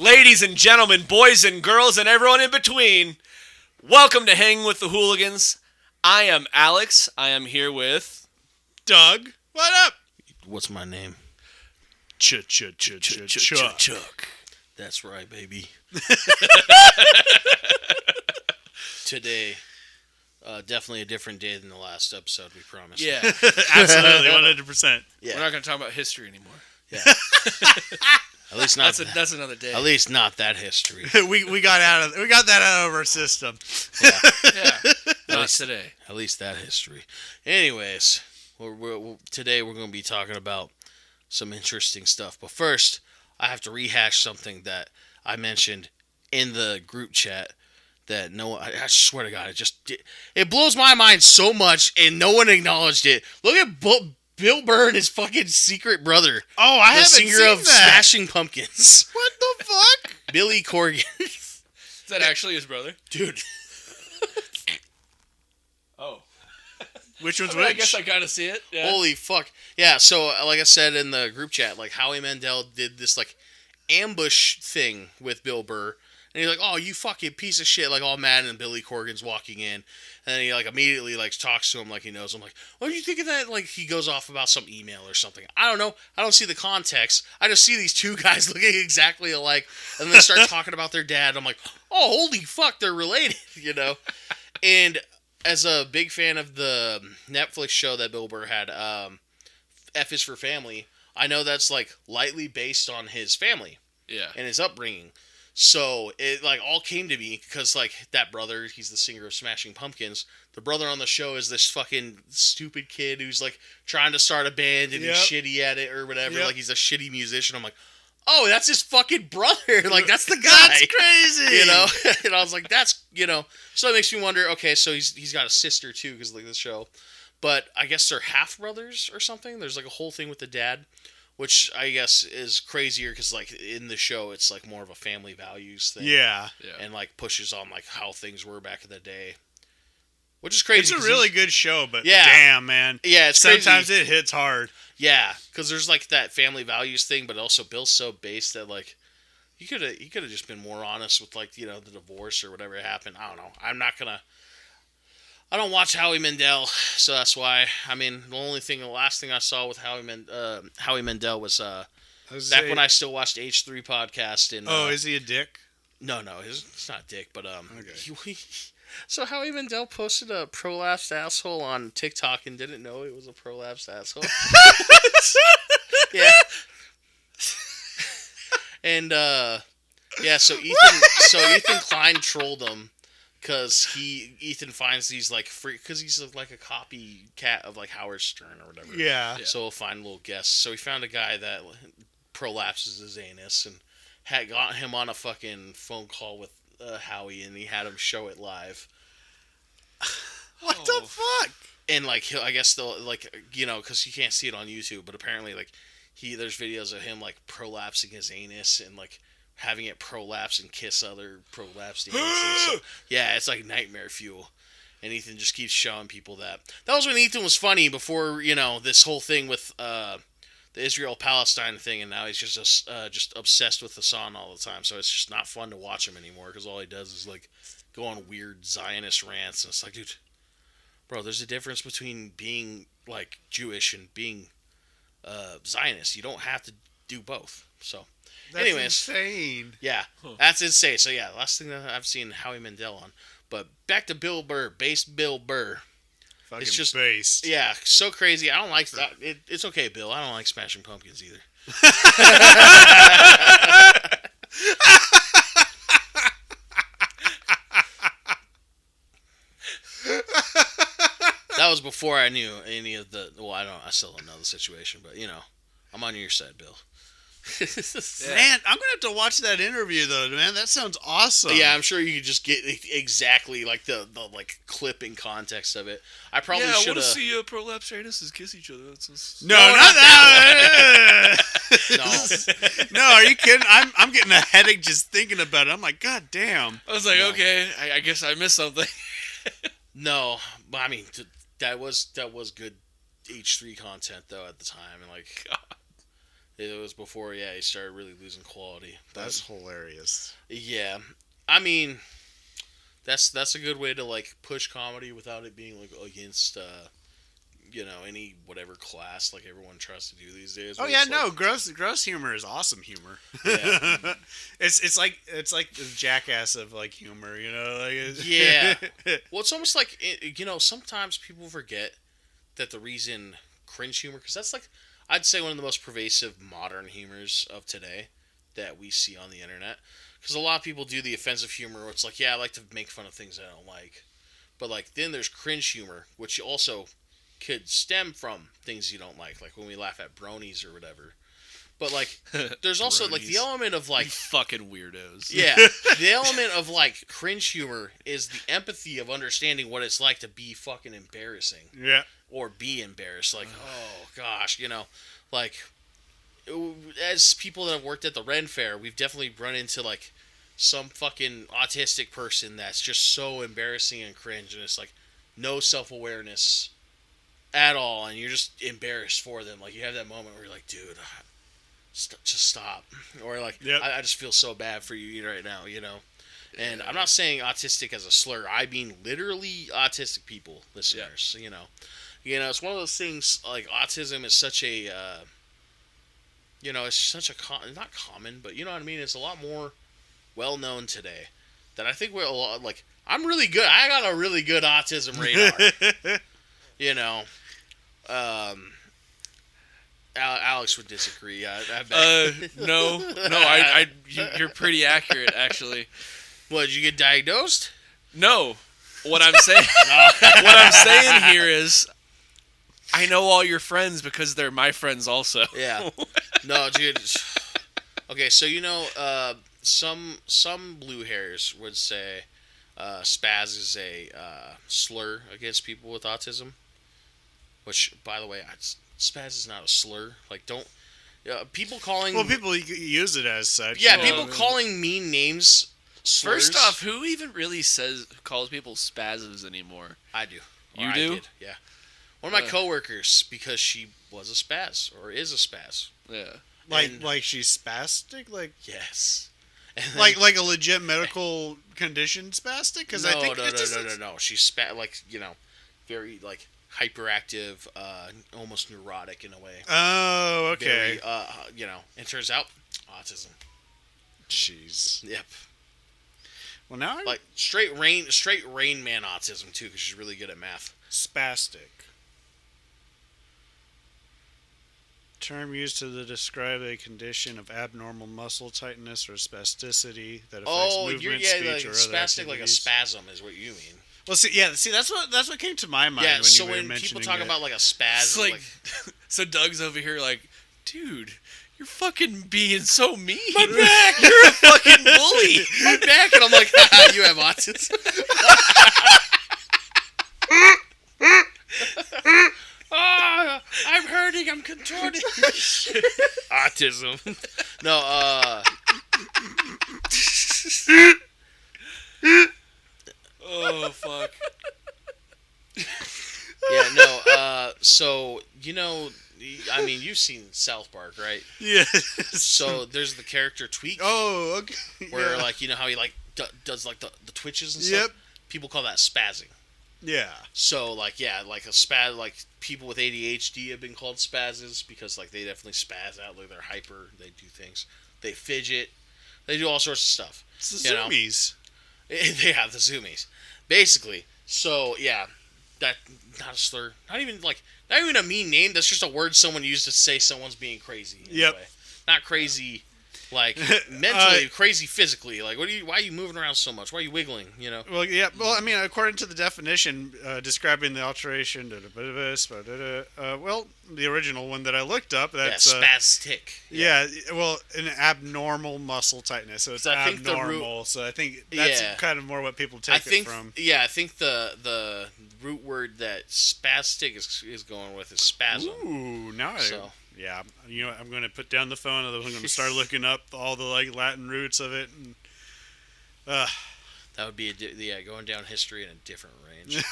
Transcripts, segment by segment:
Ladies and gentlemen, boys and girls, and everyone in between, welcome to Hang with the Hooligans. I am Alex. I am here with Doug. What up? What's my name? Chuck. That's right, baby. Today, definitely a different day than the last episode, we promised. Yeah. Absolutely, 100%. Yeah. We're not going to talk about history anymore. Yeah. At least not. That's another day. At least not that history. we got that out of our system. Yeah. Not today. At least that history. Anyways, today we're going to be talking about some interesting stuff. But first, I have to rehash something that I mentioned in the group chat that I swear to God, it blows my mind so much, and no one acknowledged it. Look at Bill Burr and his fucking secret brother. Oh, I haven't seen seen of that. Smashing Pumpkins. What the fuck? Billy Corgan. Is that actually his brother? Dude. Oh. Which one's I which? guess I kind of see it. Yeah. Holy fuck. Yeah, so like I said in the group chat, like Howie Mandel did this like ambush thing with Bill Burr. And he's like, "Oh, you fucking piece of shit," like all mad, and Billy Corgan's walking in. And then he like immediately like talks to him like he knows him. Like, "What do you think of that?" Like he goes off about some email or something. I don't know. I don't see the context. I just see these two guys looking exactly alike, and then they start talking about their dad. I'm like, "Oh, holy fuck, they're related," you know? And as a big fan of the Netflix show that Bill Burr had, F is for Family, I know that's like lightly based on his family Yeah. and his upbringing. So it like all came to me because like that brother, he's the singer of Smashing Pumpkins. The brother on the show is this fucking stupid kid who's like trying to start a band and he's shitty at it or whatever. Yep. Like he's a shitty musician. I'm like, oh, that's his fucking brother. Like that's the guy. That's crazy. You know, and I was like, that's, you know, so it makes me wonder. Okay, so he's got a sister too because like the show, but I guess they're half brothers or something. There's like a whole thing with the dad, which I guess is crazier because like in the show it's like more of a family values thing. Yeah. And like pushes on like how things were back in the day, which is crazy. It's a really good show, but Yeah. damn, man. Yeah, it's sometimes crazy. it hits hard. Yeah, because there's like that family values thing, but also Bill's so based that like he could have just been more honest with like, you know, the divorce or whatever happened. I don't know. I don't watch Howie Mandel, so that's why. I mean, the last thing I saw with Howie Mandel was back when I still watched H3 podcast. And is he a dick? No, it's not Dick, but Okay. So Howie Mandel posted a prolapsed asshole on TikTok and didn't know it was a prolapsed asshole. Yeah. And yeah, so Ethan Klein trolled him. Because Ethan finds these like free, because he's like a copycat of like Howard Stern or whatever. Yeah. So he'll find little guests. So he found a guy that prolapses his anus and had got him on a fucking phone call with Howie, and he had him show it live. What the fuck? And like I guess they'll like, you know, because you can't see it on YouTube, but apparently like there's videos of him like prolapsing his anus and like having it prolapse and kiss other prolapsed anuses. So, yeah, it's like nightmare fuel. And Ethan just keeps showing people that. That was when Ethan was funny before, you know, this whole thing with the Israel-Palestine thing, and now he's just obsessed with Hassan all the time. So it's just not fun to watch him anymore because all he does is like go on weird Zionist rants. And it's like, dude, bro, there's a difference between being like Jewish and being Zionist. You don't have to do both. So. That's anyways, insane. Yeah, that's insane. So yeah, last thing that I've seen Howie Mandel on. But back to Bill Burr, based Bill Burr. Fucking It's just based. Yeah, so crazy. I don't like that. It's okay, Bill. I don't like Smashing Pumpkins either. That was before I knew any of the. Well, I still don't know the situation, but you know, I'm on your side, Bill. Man, I'm gonna have to watch that interview though, man. That sounds awesome. Yeah, I'm sure you could just get exactly like the like clip and context of it. I probably should have. I want to see prolapse anuses kiss each other. No, not that. No. No, are you kidding? I'm getting a headache just thinking about it. I'm like, God damn. I was like, okay, I guess I missed something. No, but I mean that was good H3 content though at the time, and like. God. It was before, he started really losing quality. That's hilarious. Yeah, I mean, that's a good way to like push comedy without it being like against any whatever class like everyone tries to do these days. Oh yeah, no, gross humor is awesome humor. Yeah. it's like the jackass of like humor, Yeah. Well, it's almost like sometimes people forget that the reason cringe humor, because that's like I'd say one of the most pervasive modern humors of today that we see on the internet. Because a lot of people do the offensive humor where it's like, yeah, I like to make fun of things I don't like. But like then there's cringe humor, which also could stem from things you don't like when we laugh at bronies or whatever. But like there's also like the element of like you fucking weirdos. Yeah. The element of like cringe humor is the empathy of understanding what it's like to be fucking embarrassing. Yeah. Or be embarrassed. Like, oh gosh, like as people that have worked at the Ren Fair, we've definitely run into like some fucking autistic person that's just so embarrassing and cringe, and it's like no self-awareness at all, and you're just embarrassed for them. Like you have that moment where you're like, dude, just stop, or like, yep. I just feel so bad for you right now, And I'm not saying autistic as a slur. I mean literally autistic people, listeners. It's one of those things. Like autism is such a, it's such a not common, but you know what I mean. It's a lot more well known today. That I think we're a lot like I'm really good. I got a really good autism radar. Alex would disagree. I bet. No. You're pretty accurate, actually. What, did you get diagnosed? No. What I'm saying, what I'm saying here is, I know all your friends because they're my friends also. Yeah. No, dude. Okay, so some blue hairs would say spaz is a slur against people with autism. Which, by the way, spaz is not a slur. Like, don't people calling. Well, people use it as such. Yeah, people calling mean names. Slurs. First off, who even really calls people spazzes anymore? I do. You do? I did, yeah. One of my coworkers, because she was a spaz or is a spaz. Yeah. Like she's spastic, like yes. Then, like a legit medical condition spastic. Because I think no. She's very like hyperactive, almost neurotic in a way. Oh, okay. Very, and turns out autism. Jeez. Yep. Well, now like straight Rain Man autism too, because she's really good at math. Spastic. Term used to describe a condition of abnormal muscle tightness or spasticity that affects movement, speech, like or other spastic, activities. like a spasm is what you mean. Well, see, that's what came to my mind. Yeah, when so you were when mentioning people talk it. about like a spasm, like so Doug's over here like, dude, you're fucking being so mean. My back, you're a fucking bully. My back, and I'm like, haha, you have autism. I'm hurting. I'm contorted. Autism. No. Oh fuck. Yeah. No. So I mean, you've seen South Park, right? Yeah. So there's the character Tweak. Oh, okay. Where like how he like does like the twitches and stuff. Yep. People call that spazzing. Yeah. So like like a spaz, like people with ADHD have been called spazzes because like they definitely spaz out, like they're hyper, they do things, they fidget, they do all sorts of stuff. It's the zoomies. They have the zoomies, basically. So yeah, that not a slur, not even a mean name. That's just a word someone used to say someone's being crazy. Yep. Not crazy. Like mentally, crazy physically. Like, why are you moving around so much? Why are you wiggling? Well, yeah. Well, I mean, according to the definition describing the alteration, well, the original one that I looked up, that's spastic. Yeah. Well, an abnormal muscle tightness, so it's abnormal. So I think that's kind of more what people take it from. Yeah, I think the root word that spastic is going with is spasm. Ooh, now yeah, I'm going to put down the phone, and I'm going to start looking up all the Latin roots of it. And, that would be going down history in a different range.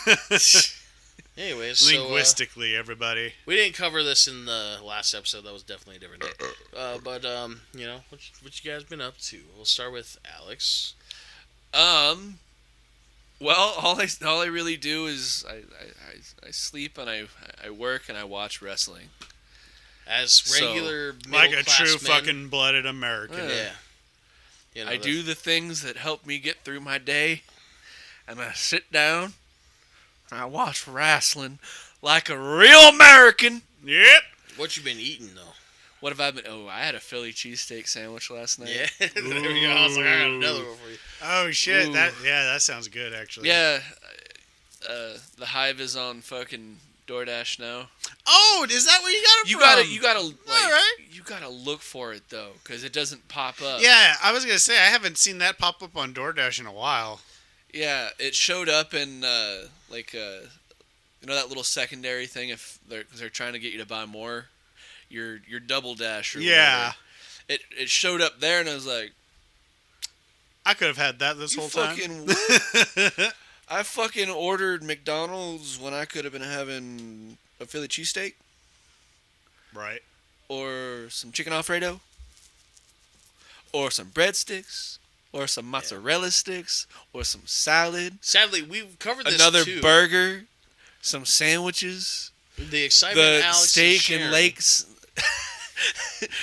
Anyways, so, Linguistically, everybody. we didn't cover this in the last episode. That was definitely a different day. But you know, what you guys been up to? We'll start with Alex. Well, all I really do is I sleep and I work and I watch wrestling. As regular Like a true men, fucking blooded American. Yeah. You know, I do the things that help me get through my day, and I sit down and I watch wrestling like a real American. Yep. What you been eating though? What have I been? Oh, I had a Philly cheesesteak sandwich last night. Yeah, there we go. I was like, I got another one for you. Oh shit! Ooh. That sounds good actually. Yeah, the Hive is on fucking DoorDash now. Oh, is that where you got it You from? you gotta like, Alright. you gotta look for it though, because it doesn't pop up. Yeah, I was gonna say I haven't seen that pop up on DoorDash in a while. Yeah, it showed up in you know that little secondary thing if they're trying to get you to buy more, your double dash or Yeah, whatever. It showed up there and I was like, I could have had that this you whole time. fucking what? I fucking ordered McDonald's when I could have been having a Philly cheesesteak Right. or some chicken Alfredo or some breadsticks or some mozzarella sticks or some salad. Sadly, we've covered this Another too. burger, some sandwiches, The excitement the Alex is steak sharing. and lakes,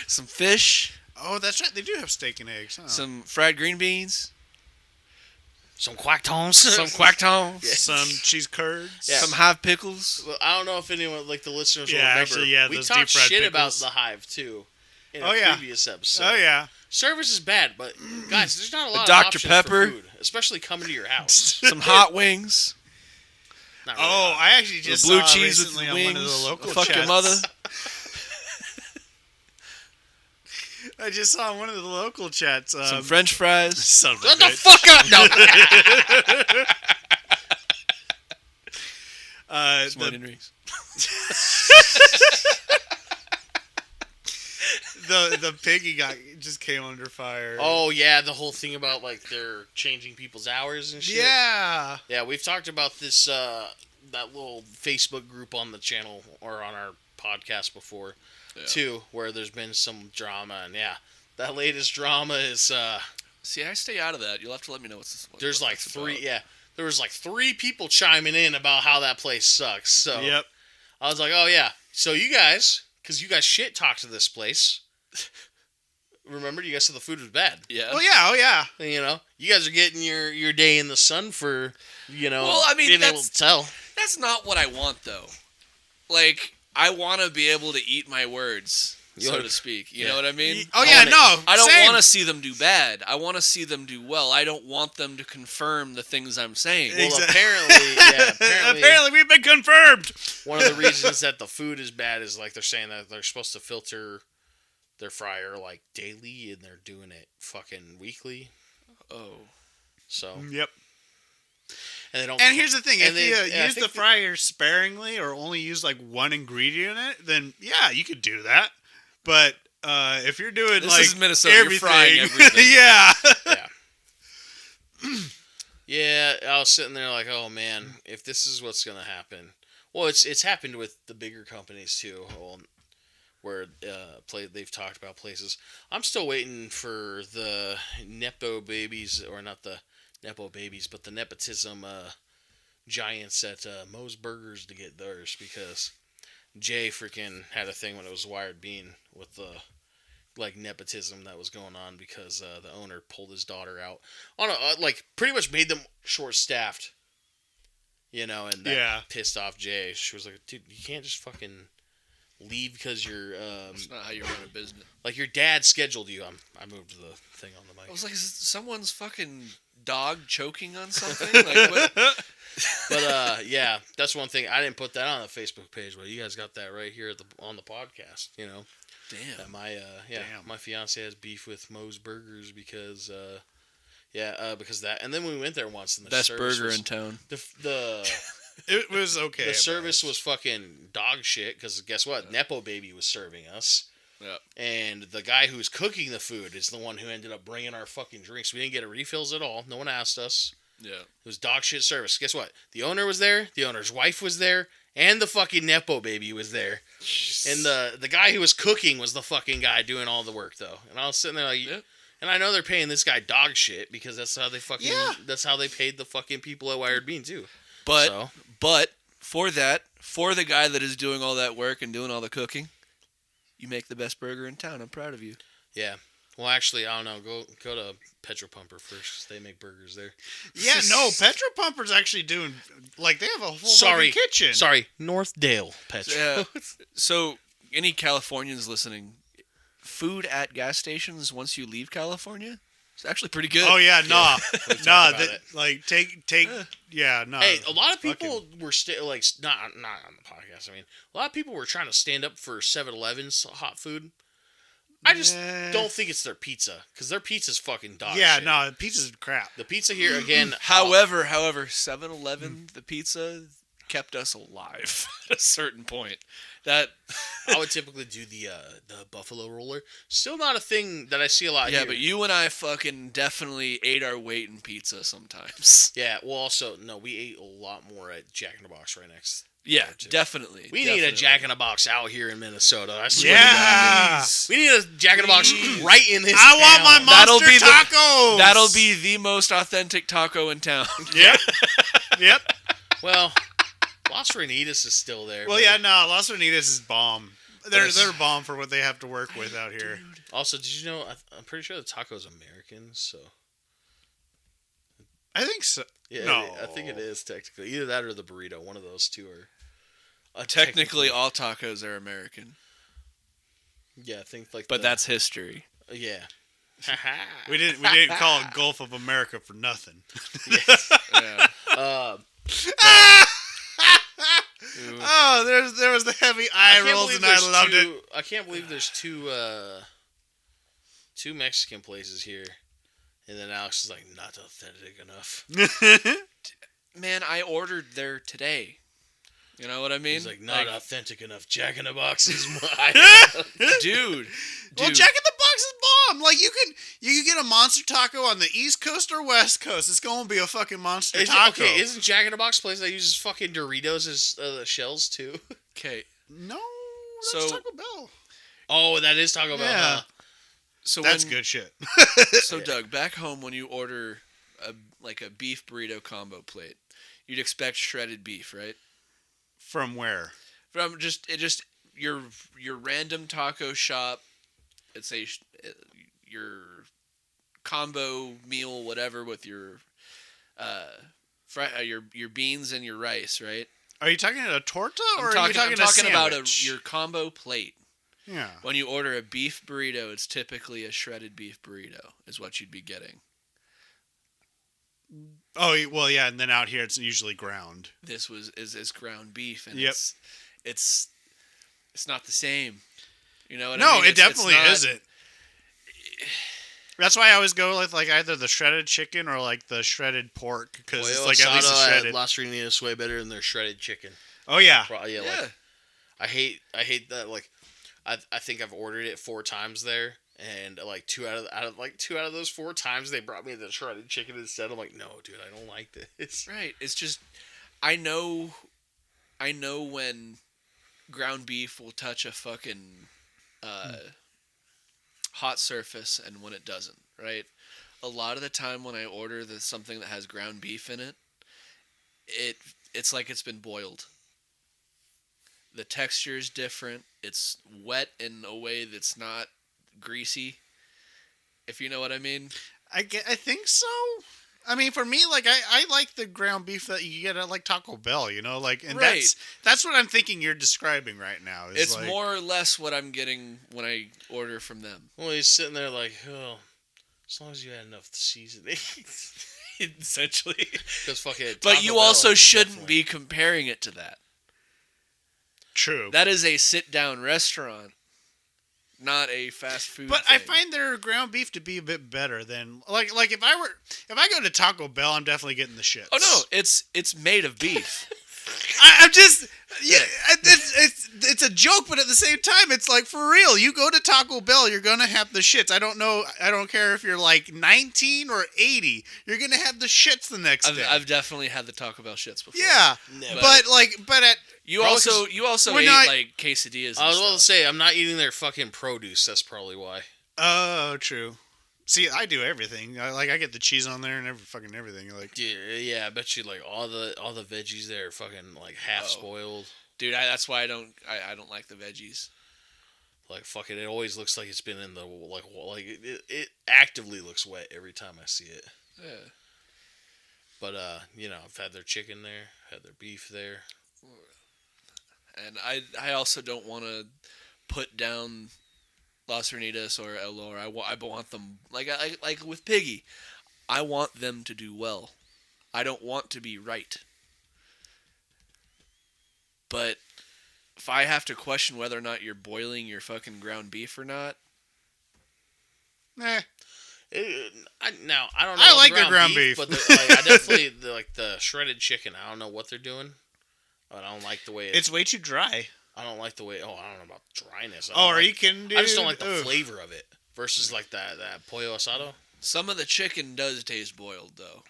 some fish, Oh, that's right. They do have steak and eggs. Huh? some fried green beans, Some quacktones. some quacktones, Yeah. Some cheese curds. Yeah. some hive pickles. Well, I don't know if anyone, like the listeners, will Yeah, remember. actually, yeah, we those talked deep-fried shit about pickles. the Hive too in Oh, a yeah. previous episode. Oh yeah. Service is bad, but guys, there's not a lot of Dr. options Pepper. for food, especially coming to your house. Some hot wings, Not really Oh, hot. I actually just blue saw cheese with recently the on one of wings. the local Fuck chats. your mother. I just saw one of the local chats. Some French fries. Son of a Shut the bitch. fuck up! No. Some onion rings. The piggy just came under fire. Oh yeah, the whole thing about like they're changing people's hours and shit. yeah. Yeah, we've talked about this that little Facebook group on the channel or on our podcast before too, where there's been some drama, and yeah, that latest drama is See, I stay out of that. You'll have to let me know what's. there's like what's three. about. Yeah, there was like 3 people chiming in about how that place sucks. So Yep. I was like, oh yeah, so you guys, because you guys shit talked to this place. Remember, you guys said the food was bad. Yeah. Oh yeah. Oh yeah. And, you know, you guys are getting your day in the sun for, you know, Well, I mean, being able that's- to tell. That's not what I want, though. Like, I want to be able to eat my words, so wanna- to speak. You yeah. know what I mean? Oh yeah. No. I don't same. want to see them do bad. I want to see them do well. I don't want them to confirm the things I'm saying. Well, Exa- apparently, we've been confirmed. one of the reasons that the food is bad is like they're saying that they're supposed to filter their fryer like daily, and they're doing it fucking weekly. Oh. So, Yep. and they don't. And here's the thing: if And they- you yeah, I use the think fryer sparingly or only use like one ingredient in it, then yeah, you could do that. But if you're doing This like is Minnesota. You're everything, frying everything. yeah. Yeah, I was sitting there like, oh man, if this is what's gonna happen. Well, it's happened with the bigger companies too. Well, where they've talked about places. I'm still waiting for the nepo babies, or not the nepo babies, but the nepotism giants at Moe's Burgers to get theirs, because Jay freaking had a thing when it was Wired Bean with the like nepotism that was going on, because the owner pulled his daughter out on a like pretty much made them short staffed. You know, and that pissed off Jay. She was like, dude, you can't just fucking leave because you're That's not how you run a business. like your dad scheduled you. I moved the thing on the mic. I was like, is someone's fucking dog choking on something? Like, what? But yeah, that's one thing. I didn't put that on the Facebook page, but you guys got that right here on the podcast. You know, Damn. that my fiance has beef with Moe's Burgers because because that. And then we went there once, and the Best service burger was, in town. the It was okay. the at service best. was fucking dog shit, because guess what? Nepo Baby was serving us. Yeah. And the guy who's cooking the food is the one who ended up bringing our fucking drinks. We didn't get refills at all. No one asked us. Yeah. It was dog shit service. Guess what? The owner was there. The owner's wife was there. And the fucking Nepo baby was there. And the guy who was cooking was the fucking guy doing all the work, though. And I was sitting there like... Yep. And I know they're paying this guy dog shit because that's how they fucking... Yeah. That's how they paid the fucking people at Wired Bean, too. But for the guy that is doing all that work and doing all the cooking, you make the best burger in town. I'm proud of you. Yeah. Well, actually, I don't know. Go to Petro Pumper first. They make burgers there. Yeah, no, Petro Pumper's actually doing... Like, they have a full fucking kitchen. Sorry, Northdale Petro. So, any Californians listening, food at gas stations once you leave California, it's actually pretty good. Oh, yeah, nah. Nah, about it. like, take... Yeah, no. Hey, a lot of people were like not on the podcast. I mean, a lot of people were trying to stand up for 7-Eleven's hot food. I just don't think it's their pizza because their pizza's fucking dog shit. No, pizza's crap. The pizza here again. However, 7-Eleven, the pizza kept us alive at a certain point. That I would typically do the buffalo roller. Still not a thing that I see a lot here. Yeah, but you and I fucking definitely ate our weight in pizza sometimes. Yeah, well, also no, we ate a lot more at Jack in the Box right next. Yeah, definitely. We need a Jack in the Box out here in Minnesota. I swear to Yeah. God, we need a Jack in the Box right in this. I want my That'll monster be tacos. That'll be the most authentic taco in town. Yep. Yep. Well, Las Renitas is still there. Well, but- yeah, no, Las Renitas is bomb. They're bomb for what they have to work with out here. Dude. Also, did you know? I'm pretty sure the taco's American. So I think so. yeah, No. I think it is technically either that or the burrito. One of those two are. Technically, all tacos are American, Yeah, I think like. but that's history. Yeah. We didn't call it Gulf of America for nothing. Yeah. Ooh. Oh, there was the heavy eye rolls, and I loved it. I can't believe there's two Mexican places here, and then Alex is like, not authentic enough. Man, I ordered there today. You know what I mean? He's like, not authentic enough. Jack in the Box is mine. dude. Well, Jack in the Box is bomb. Like you can get a monster taco on the East Coast or West Coast. It's gonna be a fucking monster taco. Okay, isn't Jack in the Box place that uses fucking Doritos as shells too? Okay. No, that's Taco Bell. Oh, that is Taco Bell. Yeah. Huh? So That's good shit. So Doug, back home when you order a beef burrito combo plate, you'd expect shredded beef, right? From where? From just your random taco shop. It's your combo meal, whatever, with your your beans and your rice, right? Are you talking a torta or I'm are you talking a talking about sandwich? your combo plate. Yeah. When you order a beef burrito, it's typically a shredded beef burrito, is what you'd be getting. Oh well, yeah, and then out here it's usually ground. This is ground beef, and Yep. it's not the same. You know what I No, mean? it It's definitely not- isn't. That's why I always go with like either the shredded chicken or like the shredded pork because it's like at least it's shredded. Las Renitas way better than their shredded chicken. Oh yeah. Yeah, Yeah. like I hate that. Like I think I've ordered it 4 times there, and like two out of those 4 times they brought me the shredded chicken instead. I'm like, no, dude, I don't like this. Right. It's just I know when ground beef will touch a fucking hot surface and when it doesn't, right? A lot of the time when I order something that has ground beef in it, it's like it's been boiled. The texture is different. It's wet in a way that's not greasy. If you know what I mean. I think so. I mean, for me, like I like the ground beef that you get at like Taco Bell, you know, like and Right. that's what I'm thinking you're describing right now. Is It's like, more or less what I'm getting when I order from them. Well, he's sitting there like, oh, as long as you had enough seasoning. Essentially. Because fucking. But Taco you Bell also is shouldn't definitely- be comparing it to that. true. That is a sit-down restaurant, not a fast food But thing. I find their ground beef to be a bit better than like if I go to Taco Bell, I'm definitely getting the shits. Oh no, it's made of beef. I'm just, yeah, it's a joke, but at the same time, it's like, for real. You go to Taco Bell, you're gonna have the shits. I don't care if you're like 19 or 80. You're gonna have the shits the next day. I've definitely had the Taco Bell shits before. Yeah, Never. but at You also ate like quesadillas. I was and about to stuff. say, I'm not eating their fucking produce. That's probably why. oh, true. See, I do everything. I get the cheese on there and everything. Like, Yeah, I bet you like all the veggies there are fucking like half spoiled. Dude, that's why I don't like the veggies. Like fucking, it always looks like it's been in the like it actively looks wet every time I see it. Yeah. But I've had their chicken there, had their beef there. And I also don't want to put down Las Renitas or El Lor. I want them like with Piggy. I want them to do well. I don't want to be right. But if I have to question whether or not you're boiling your fucking ground beef or not, eh. I don't know. I like the their ground beef. But I definitely the shredded chicken. I don't know what they're doing. But I don't like the way It's way too dry. I don't like the way. Oh, I don't know about dryness. Oh, are you kidding, dude? I just don't like the flavor of it versus like that pollo asado. some of the chicken does taste boiled though.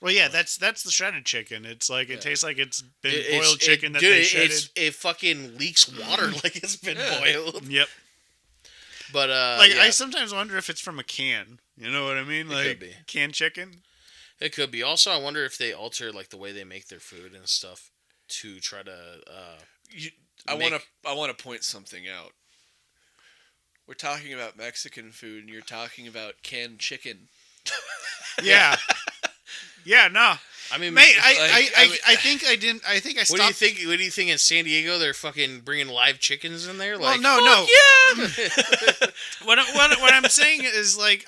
Well, yeah, that's the shredded chicken. It's like it tastes like it's been It's- boiled chicken that dude, they shredded. it fucking leaks water like it's been boiled. Yep. But I sometimes wonder if it's from a can. You know what I mean? Like could be. canned chicken. It could be. Also, I wonder if they alter like the way they make their food and stuff to try to. I want to point something out. We're talking about Mexican food, and you're talking about canned chicken. Yeah. Yeah. No. I mean, Mate, I think I stopped. what do you think? What do you think in San Diego? They're fucking bringing live chickens in there. Well, Like, no. Yeah. What I'm saying is like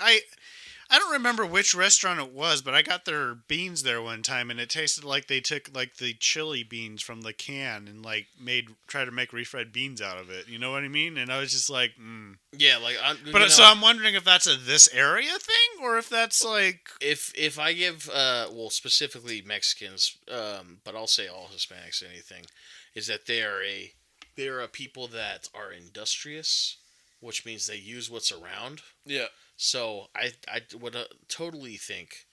I don't remember which restaurant it was, but I got their beans there one time, and it tasted like they took like the chili beans from the can and like tried to make refried beans out of it. You know what I mean? And I was just like, yeah, like. So I'm wondering if that's a this area thing or if that's like if I give specifically Mexicans, but I'll say all Hispanics, anything, is that they are a people that are industrious, which means they use what's around. Yeah. So I would totally think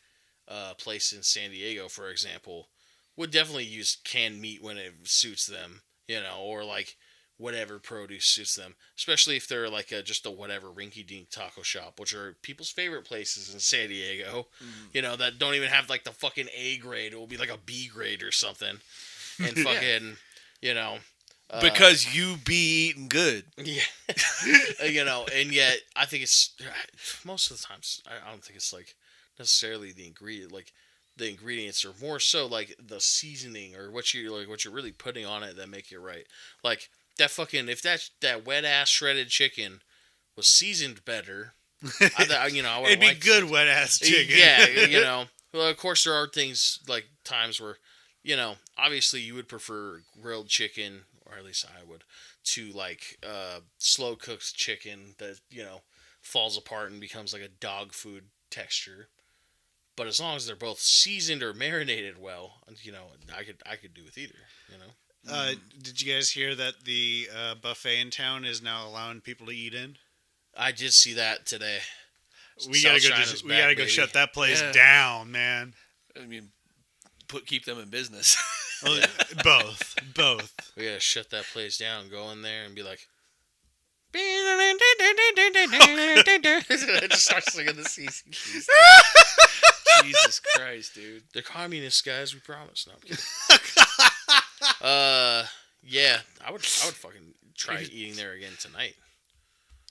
a place in San Diego, for example, would definitely use canned meat when it suits them, or like whatever produce suits them, especially if they're like just a whatever rinky-dink taco shop, which are people's favorite places in San Diego, that don't even have like the fucking A grade. It will be like a B grade or something. And fucking, Because you be eating good. yeah, and yet I think it's most of the times I don't think it's like necessarily the ingredient. Like the ingredients are more so like the seasoning or what you're really putting on it that make it right. Like that fucking if that wet ass shredded chicken was seasoned better, I would it'd be good wet ass chicken. Yeah, Well, of course there are things like times where, obviously you would prefer grilled chicken. Or at least I would, to like slow cooked chicken that falls apart and becomes like a dog food texture. But as long as they're both seasoned or marinated well, I could do with either. Did you guys hear that the buffet in town is now allowing people to eat in? I did see that today. We gotta go shut that place down, man. I mean, keep them in business. Well, both. We gotta shut that place down. Go in there and be like. Just start singing the season keys. Jesus Christ, dude. They're communist guys. We promise. No, I'm kidding. Yeah, I would fucking try eating there again tonight.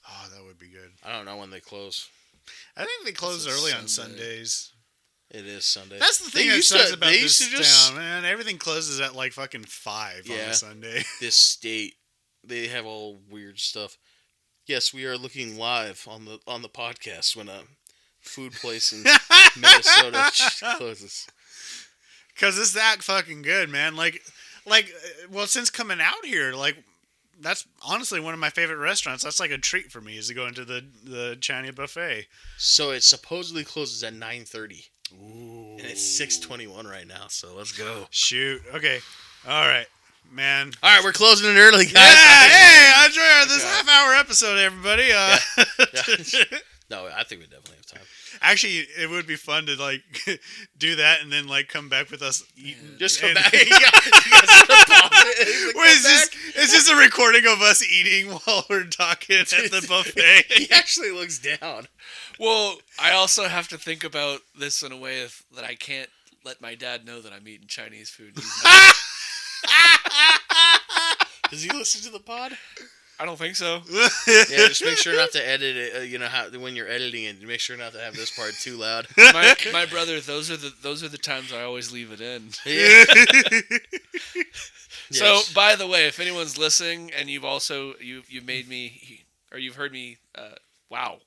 Oh, that would be good. I don't know when they close. I think they close early on Sundays. It is Sunday. That's the thing that sucks about this town, man. Everything closes at like fucking 5 on a Sunday. This state, they have all weird stuff. Yes, we are looking live on the podcast when a food place in Minnesota closes. Because it's that fucking good, man. Well, since coming out here, like, that's honestly one of my favorite restaurants. That's like a treat for me, is to go into the China buffet. So it supposedly closes at 9:30. Ooh. And it's 6:21 right now, so let's go. Shoot. Okay. All right, man. All right, we're closing it early, guys. Yeah, hey, enjoy this half-hour episode, everybody. Yeah. No, I think we definitely have time. Actually, it would be fun to like do that and then like come back with us eating. Just come and- back. You guys gotta pause it. Well, it's just a recording of us eating while we're talking at the buffet. He actually looks down. Well, I also have to think about this in a way that I can't let my dad know that I'm eating Chinese food. He's not- Does he listen to the pod? I don't think so. Yeah, just make sure not to edit it. You know how when you're editing it, make sure not to have this part too loud. My brother, those are the times I always leave it in. Yeah. So, Yes. by the way, if anyone's listening and you've also you've made me or you've heard me, wow,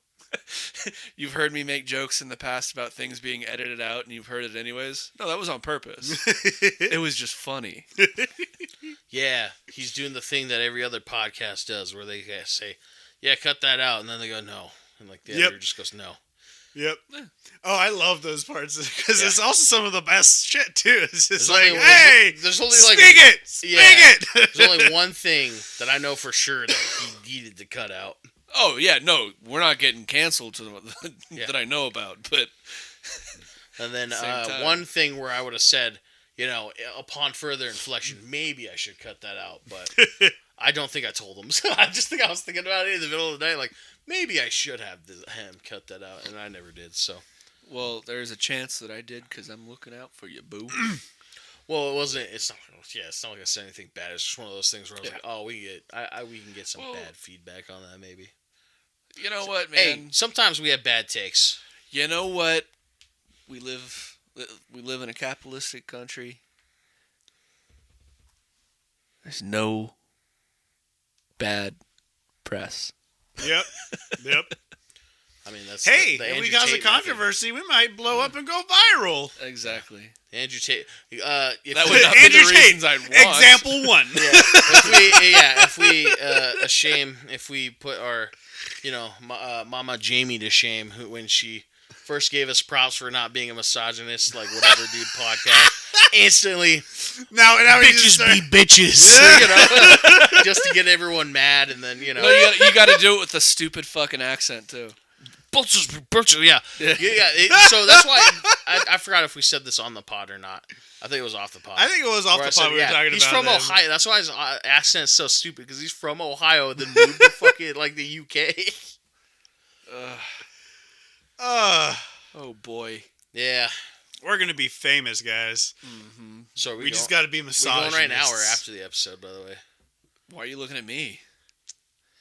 you've heard me make jokes in the past about things being edited out, and you've heard it anyways. No, that was on purpose. It was just funny. Yeah, he's doing the thing that every other podcast does, where they say, "Yeah, cut that out," and then they go, "No," and like the Yep. editor just goes, "No." Yep. Oh, I love those parts because Yeah. it's also some of the best shit too. It's just There's like, only- hey, there's only speak like it, yeah. speak There's it. only one thing that I know for sure that he needed to cut out. Oh yeah, no, we're not getting canceled Yeah. that I know about, but And then Same time. one thing where I would have said, you know, upon further inflection, maybe I should cut that out, but I don't think I told him. So I just think I was thinking about it in the middle of the night, like maybe I should have him cut that out, and I never did. So, well, there's a chance that I did because I'm looking out for you, boo. well, it wasn't. It's not. Yeah, it's not like I said anything bad. It's just one of those things where I was Yeah. like, oh, we can get some Well, bad feedback on that, maybe. You know what, man? Hey, sometimes we have bad takes. You know what? We live in a capitalistic country. There's no bad press. Yep, yep. I mean, that's Hey, the if we Andrew cause a Tate method. controversy, we might blow up and go viral. Exactly. Andrew Tate. If That would not be Andrew the Tate, reasons I'd watch. example one. if we put our, you know, Mama Jamie to shame, when she first gave us props for not being a misogynist, like whatever dude podcast, instantly Now we just bitches start- be bitches, you know, just to get everyone mad, and then you know, No, you got to do it with a stupid fucking accent too. bitches be bitches, yeah. So that's why I forgot if we said this on the pod or not. I think it was off the pod. I think it was off Where I the said, pod we were talking he's about. from then. Ohio. That's why his accent is so stupid, because he's from Ohio and then moved to fucking like the UK. Oh boy. Yeah. We're gonna be famous, guys. Mm-hmm. So We just got to be we're misogynists. going right now or after the episode, by the way. Why are you looking at me?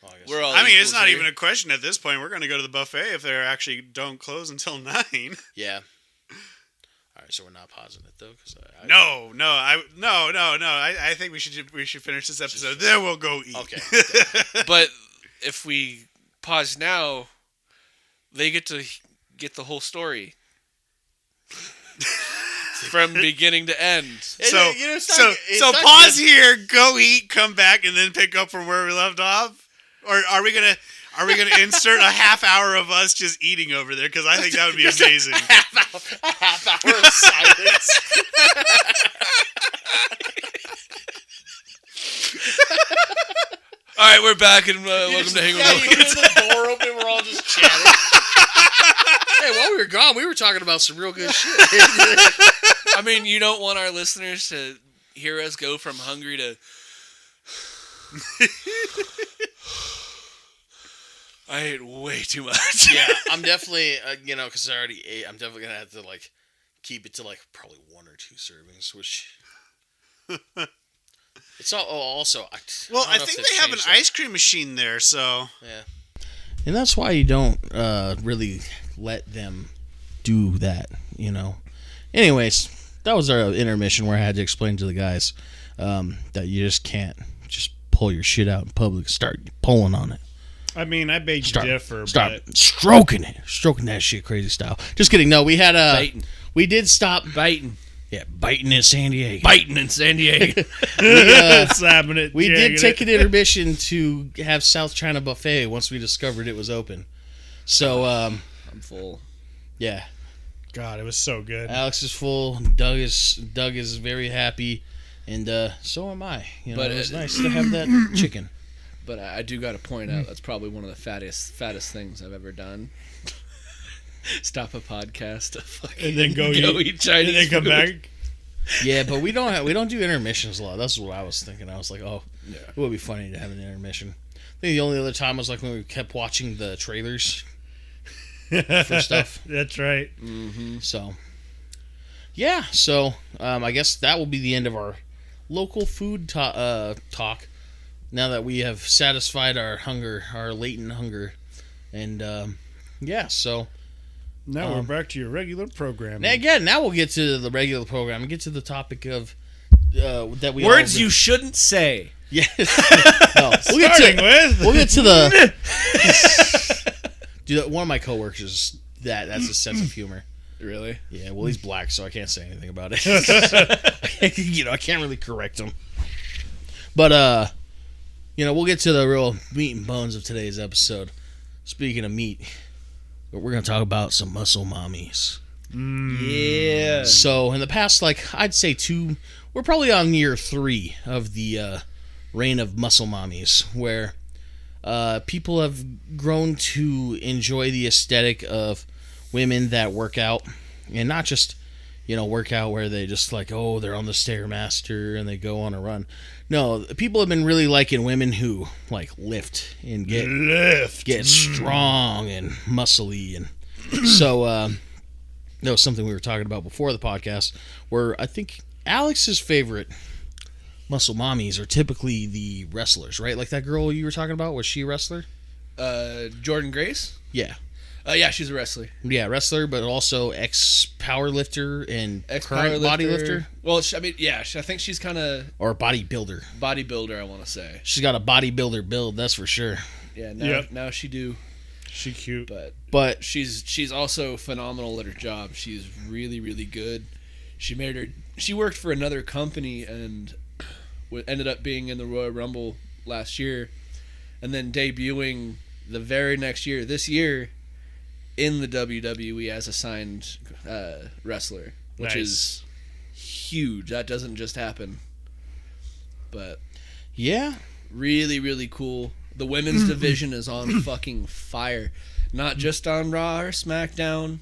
Oh, I guess. We're all I mean, it's equals not here. even a question at this point. We're going to go to the buffet if they actually don't close until 9. Yeah. All right, so we're not pausing it though, because No. I think we should finish this episode. Then we'll go eat. Okay. But if we pause now, they get to get the whole story from beginning to end. So, You know, it's so, not- it's so not pause good. here, go eat, come back, and then pick up from where we left off. Or are we gonna insert a half hour of us just eating over there? Because I think that would be amazing. a half hour of silence. All right, we're back, and welcome to Hang Yeah, you With hear the door open. We're all just chatting. Hey, while we were gone, we were talking about some real good shit. I mean, you don't want our listeners to hear us go from hungry to. I ate way too much. Yeah, I'm definitely, because I already ate, I'm definitely going to have to, keep it to, probably 1 or 2 servings, which... It's all, also... Well, I don't know if think they've they have an changed that. ice cream machine there, so... Yeah. And that's why you don't really let them do that, you know. Anyways, that was our intermission where I had to explain to the guys that you just can't just pull your shit out in public and start pulling on it. I mean, I beg to Start stroking that shit crazy style. Just kidding. No, we had Biting. we did stop Biting. Yeah, biting in San Diego. Biting in San Diego. Slapping it. We jagging did take it. an intermission to have South China Buffet once we discovered it was open. So, I'm full. yeah. God, it was so good. Alex is full. Doug is very happy. And so am I. You know, But it was nice to have that chicken. But I do got to point out that's probably one of the fattest things I've ever done. Stop a podcast to fucking And then go eat Chinese and then come food. back. Yeah, but we don't do intermissions a lot. That's what I was thinking. I was like, oh, Yeah. it would be funny to have an intermission. I think the only other time was like when we kept watching the trailers for stuff. That's right. Mm-hmm. So, yeah. So, I guess that will be the end of our local food talk. Now that we have satisfied our hunger, our latent hunger. And, yeah, so... Now we're back to your regular program. Now we'll get to the regular program and get to the topic of that we Words all you shouldn't say. Yeah. No, we'll get to the dude. One of my coworkers that's his sense of humor. Really? Yeah. Well, he's black, so I can't say anything about it. I can't really correct him. But we'll get to the real meat and bones of today's episode. Speaking of meat. But we're going to talk about some muscle mommies. Yeah. So, in the past, I'd say we're probably on year 3 of the reign of muscle mommies, where people have grown to enjoy the aesthetic of women that work out, and not just, work out where they just they're on the Stairmaster and they go on a run. No, people have been really liking women who lift and get strong and muscly, and so that was something we were talking about before the podcast. Where I think Alex's favorite muscle mommies are typically the wrestlers, right? Like that girl you were talking about, was she a wrestler? Jordan Grace? Yeah. Yeah, she's a wrestler. Yeah, wrestler, but also ex-powerlifter and current Ex-powerlifter. bodybuilder. Well, I think she's kind of Or bodybuilder. bodybuilder, I want to say. She's got a bodybuilder build, that's for sure. Yeah, now she do. She cute. But She's also phenomenal at her job. She's really, really good. She worked for another company and ended up being in the Royal Rumble last year, and then debuting the very next year, this year, in the WWE as a signed wrestler, which is huge. That doesn't just happen. But yeah, really, really cool. The women's division is on fucking fire. Not just on Raw or SmackDown.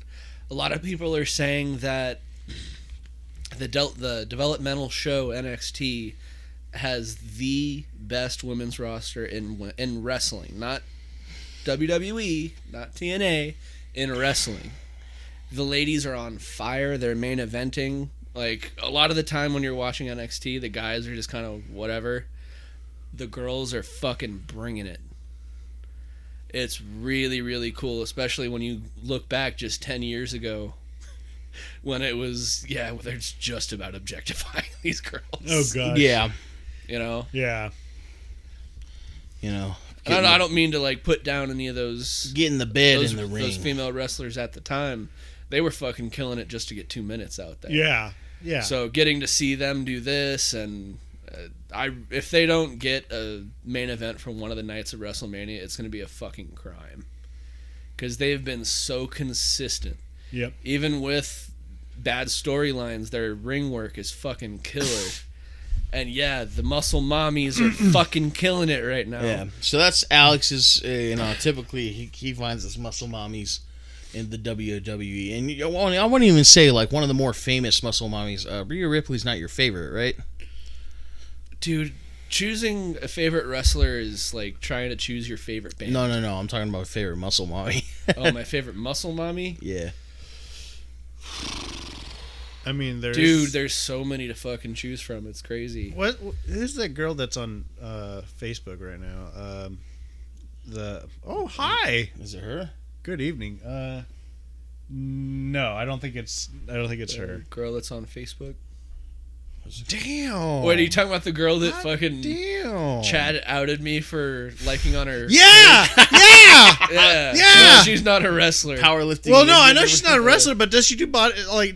A lot of people are saying that the developmental show NXT has the best women's roster in wrestling. Not WWE, not TNA, in wrestling. The ladies are on fire. They're main eventing. A lot of the time when you're watching NXT, the guys are just kind of whatever. The girls are fucking bringing it. It's really, really cool, especially when you look back just 10 years ago when it was, they're just about objectifying these girls. Oh, God. yeah, Yeah. I don't mean to put down any of those. Get in the bed in the ring. Those female wrestlers at the time, they were fucking killing it just to get 2 minutes out there. Yeah. Yeah. So getting to see them do this, and if they don't get a main event from one of the nights of WrestleMania, it's going to be a fucking crime. Because they've been so consistent. Yep. Even with bad storylines, their ring work is fucking killer. And the muscle mommies are fucking killing it right now. Yeah. So that's Alex's, typically he finds his muscle mommies in the WWE. And I wouldn't even say one of the more famous muscle mommies. Rhea Ripley's not your favorite, right? Dude, choosing a favorite wrestler is like trying to choose your favorite band. No. I'm talking about favorite muscle mommy. Oh, my favorite muscle mommy? Yeah. I mean, there's so many to fucking choose from. It's crazy. Who's that girl that's on Facebook right now? Hi. Is it her? Good evening. No, I don't think it's her. Girl that's on Facebook. Damn. Wait, are you talking about the girl that fucking damn. Chad outed me for liking on her? Yeah. Yeah. Yeah. She's not a wrestler. Powerlifting. Well, no, I know she's not a wrestler, but does she do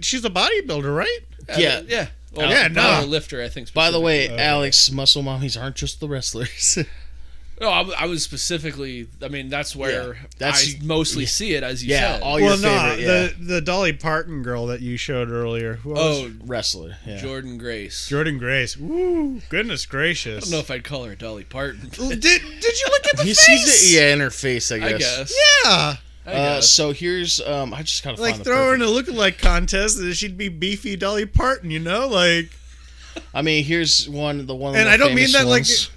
she's a bodybuilder, right? Yeah. Yeah. Well, Yeah, no. power lifter, I think. By the way, specifically. Alex, muscle mommies aren't just the wrestlers. No, I was specifically. I mean, that's where I mostly see it, as you said. All your favorite. Yeah. the Dolly Parton girl that you showed earlier. Who else? Wrestler. Yeah. Jordan Grace. Jordan Grace. Woo! Goodness gracious! I don't know if I'd call her Dolly Parton. Did you look at the He face? sees it, in her face. I guess. I guess. Yeah. I guess. So here's I just gotta Like find the throw her in perfect- a lookalike contest, and she'd be beefy Dolly Parton. You know, like. I mean, here's one. The one. Of And the I don't mean famous that like. ones.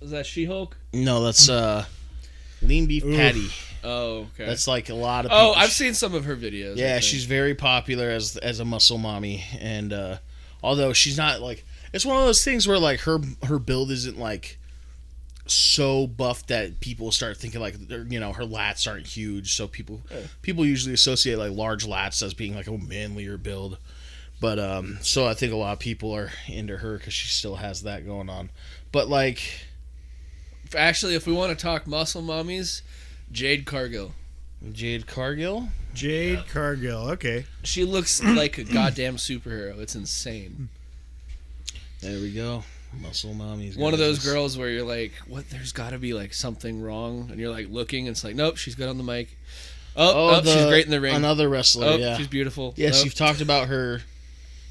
Is that She-Hulk? No, that's lean beef patty. Oh, okay. That's like a lot of. Oh, people. I've seen some of her videos. I Yeah, think. she's very popular as a muscle mommy, and although she's not like, it's one of those things where like her build isn't like so buff that people start thinking like her lats aren't huge, so people usually associate like large lats as being like a manlier build. But so I think a lot of people are into her because she still has that going on. But like, Actually, if we want to talk muscle mommies, Jade Cargill. Jade Cargill. Okay. She looks like a goddamn superhero. It's insane. There we go. Muscle mommies. One of guys. those girls where you're like, what? There's got to be like something wrong, and you're like looking, and it's like, nope, she's good on the mic. Oh, she's great in the ring. Another wrestler. Oh, Yeah, she's beautiful. Yes, Nope. you've talked about her.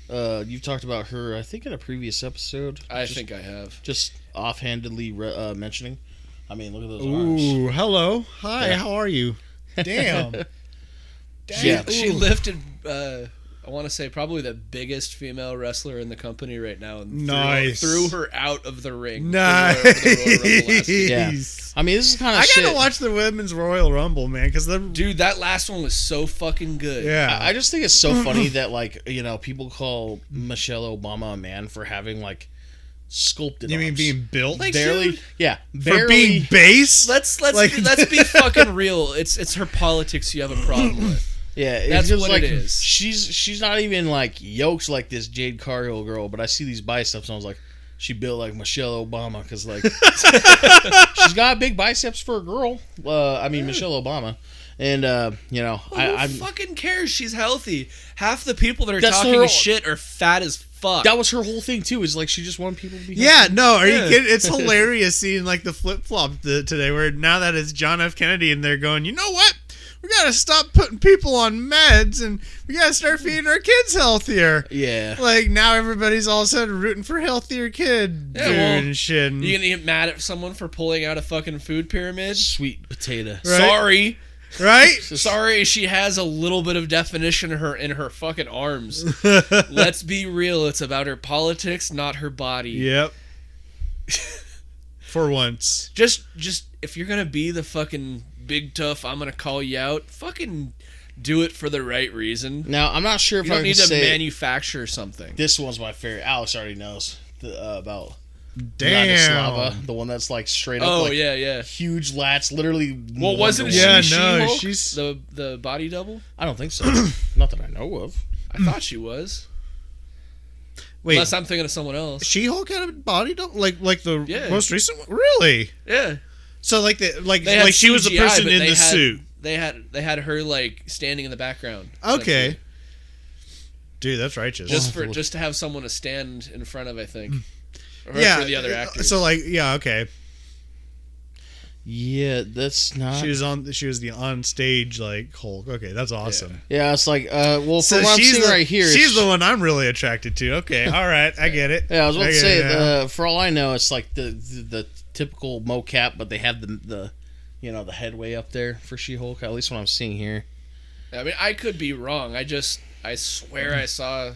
You've talked about her, I think, in a previous episode. I think I have. Just offhandedly mentioning. I mean, look at those Ooh, arms. hello. Hi, Yeah. how are you? Damn. Yeah. She lifted. I want to say probably the biggest female wrestler in the company right now, and Nice. threw her out of the ring. Nice. For the Royal Rumble last week. Yeah. I mean, this is kind of I shit. gotta watch the Women's Royal Rumble, man, because the Dude, that last one was so fucking good. yeah. I just think it's so funny that like people call Michelle Obama a man for having like sculpted. You mean arms. being built Like, barely? dude, Yeah, for barely. being base? Let's Like- be fucking real. It's her politics you have a problem with. Yeah, it's That's just what like it is. she's not even like yoked like this Jade Cargill girl, but I see these biceps and I was like, she built like Michelle Obama because like she's got big biceps for a girl. I mean Michelle Obama, and Who fucking cares? She's healthy. Half the people that are That's talking her- shit are fat as fuck. that was her whole thing too. Is like she just wanted people to be Yeah, healthy. no, are Yeah. you kidding? It's hilarious seeing like the flip flop today, where now that it's John F. Kennedy and they're going, you know what? We gotta stop putting people on meds and we gotta start feeding our kids healthier. Yeah. Like now everybody's all of a sudden rooting for healthier kid Yeah, food well, and shit. You gonna get mad at someone for pulling out a fucking food pyramid? Sweet potato. Right. Sorry. Right? Sorry, she has a little bit of definition in her fucking arms. Let's be real, it's about her politics, not her body. Yep. For once. Just if you're gonna be the fucking big tough, I'm gonna call you out. Fucking do it for the right reason. Now I'm not sure if You I don't can need to say manufacture something. this one's my favorite. Alex already knows about Damn. Vladislava, the one that's like straight up. Oh like, yeah. huge lats, literally. Well, wasn't Yeah, she no, She-Hulk? she's- the body double? I don't think so. Not that I know of. I thought she was. Wait, Unless I'm thinking of someone else. She-Hulk had a body double? Like the Yeah. most recent one? Really? Yeah. So like They had like she was the CGI, person but in they the had- suit. They had her like standing in the background. Okay. essentially. Dude, that's righteous. Just to have someone to stand in front of, I think. Or yeah. for the other actors. So like yeah, okay. Yeah, that's not. She was the on stage like Hulk. Okay, that's awesome. Yeah, it's like well, So from what I'm she's seeing the, right here, she's the one I'm really attracted to. Okay, all right, I get it. Yeah, I was about to get say it now. for all I know, it's like the typical mocap, but they have the the headway up there for She-Hulk. At least what I'm seeing here. I mean, I could be wrong. I swear I saw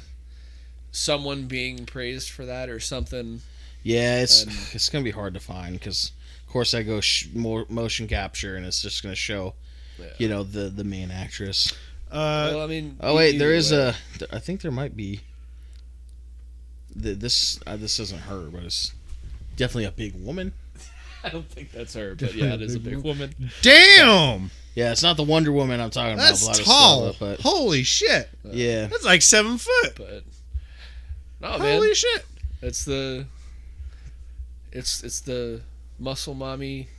someone being praised for that or something. Yeah, And- it's gonna be hard to find because, of course, I go more motion capture, and it's just gonna show, Yeah. the main actress. Well, I mean. Oh wait, there either is way. I think there might be. This isn't her, but it's definitely a big woman. I don't think that's her, but yeah, it is a big woman. Damn, Yeah, it's not the Wonder Woman I'm talking that's about. Vladislava, tall. but Holy shit, yeah, that's like 7 foot. But no, man, Holy shit. it's the muscle mommy,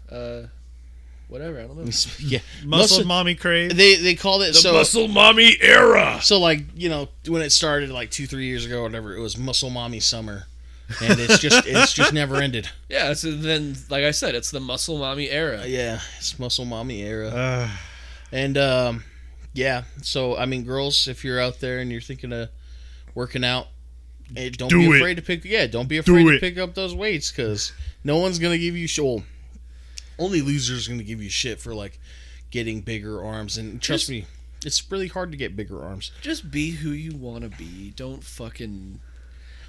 whatever. I don't know. yeah. Muscle mommy crave. They called it so. muscle mommy era. So like when it started like 2-3 years ago or whatever, it was Muscle Mommy Summer, and it's just never ended. Yeah, so then, like I said, it's the muscle mommy era. Yeah, it's muscle mommy era. And yeah, so I mean, girls, if you're out there and you're thinking of working out, don't be afraid to pick. Yeah, don't be afraid to pick up those weights, because no one's gonna give you shit. Only losers are gonna give you shit for like getting bigger arms, and trust me, it's really hard to get bigger arms. Just be who you want to be. Don't fucking.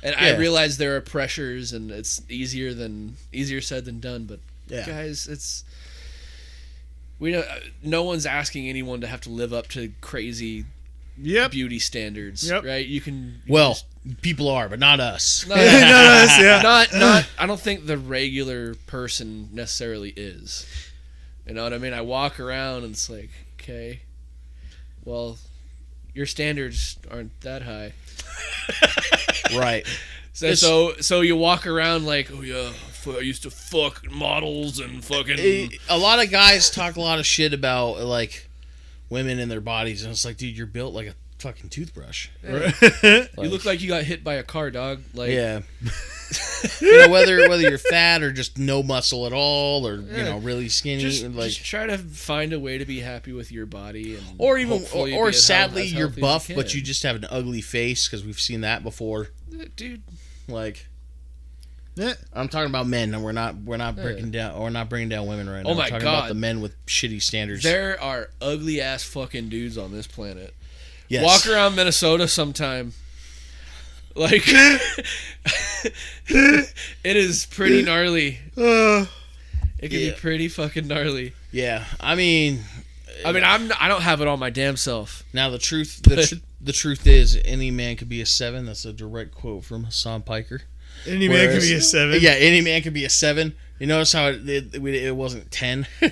And I realize there are pressures, and it's easier said than done. But guys, it's no one's asking anyone to have to live up to crazy beauty standards, right? You can people are, but not us. Not us, not. I don't think the regular person necessarily is. You know what I mean? I walk around and it's like, okay, well, your standards aren't that high. Right. So you walk around like, oh yeah, I used to fuck models and fucking. A lot of guys talk a lot of shit about like women and their bodies, and it's like, dude, you're built like a fucking toothbrush. Yeah. You look like you got hit by a car, dog. Like, yeah. You know, whether you're fat or just no muscle at all, or you know, really skinny, just try to find a way to be happy with your body, and or sadly you're buff, but you just have an ugly face, because we've seen that before, dude. Like, I'm talking about men, and we're not breaking down, or not bringing down women right now. Oh my we're talking about the men with shitty standards. There are ugly ass fucking dudes on this planet. Yes. Walk around Minnesota sometime. Like, it is pretty gnarly. It can be pretty fucking gnarly. Yeah, I mean, I don't have it all my damn self. Now the truth is, any man could be a 7. That's a direct quote from Hassan Piker. Any man could be a 7. Yeah, any man could be a 7. You notice how it wasn't 10. Yeah.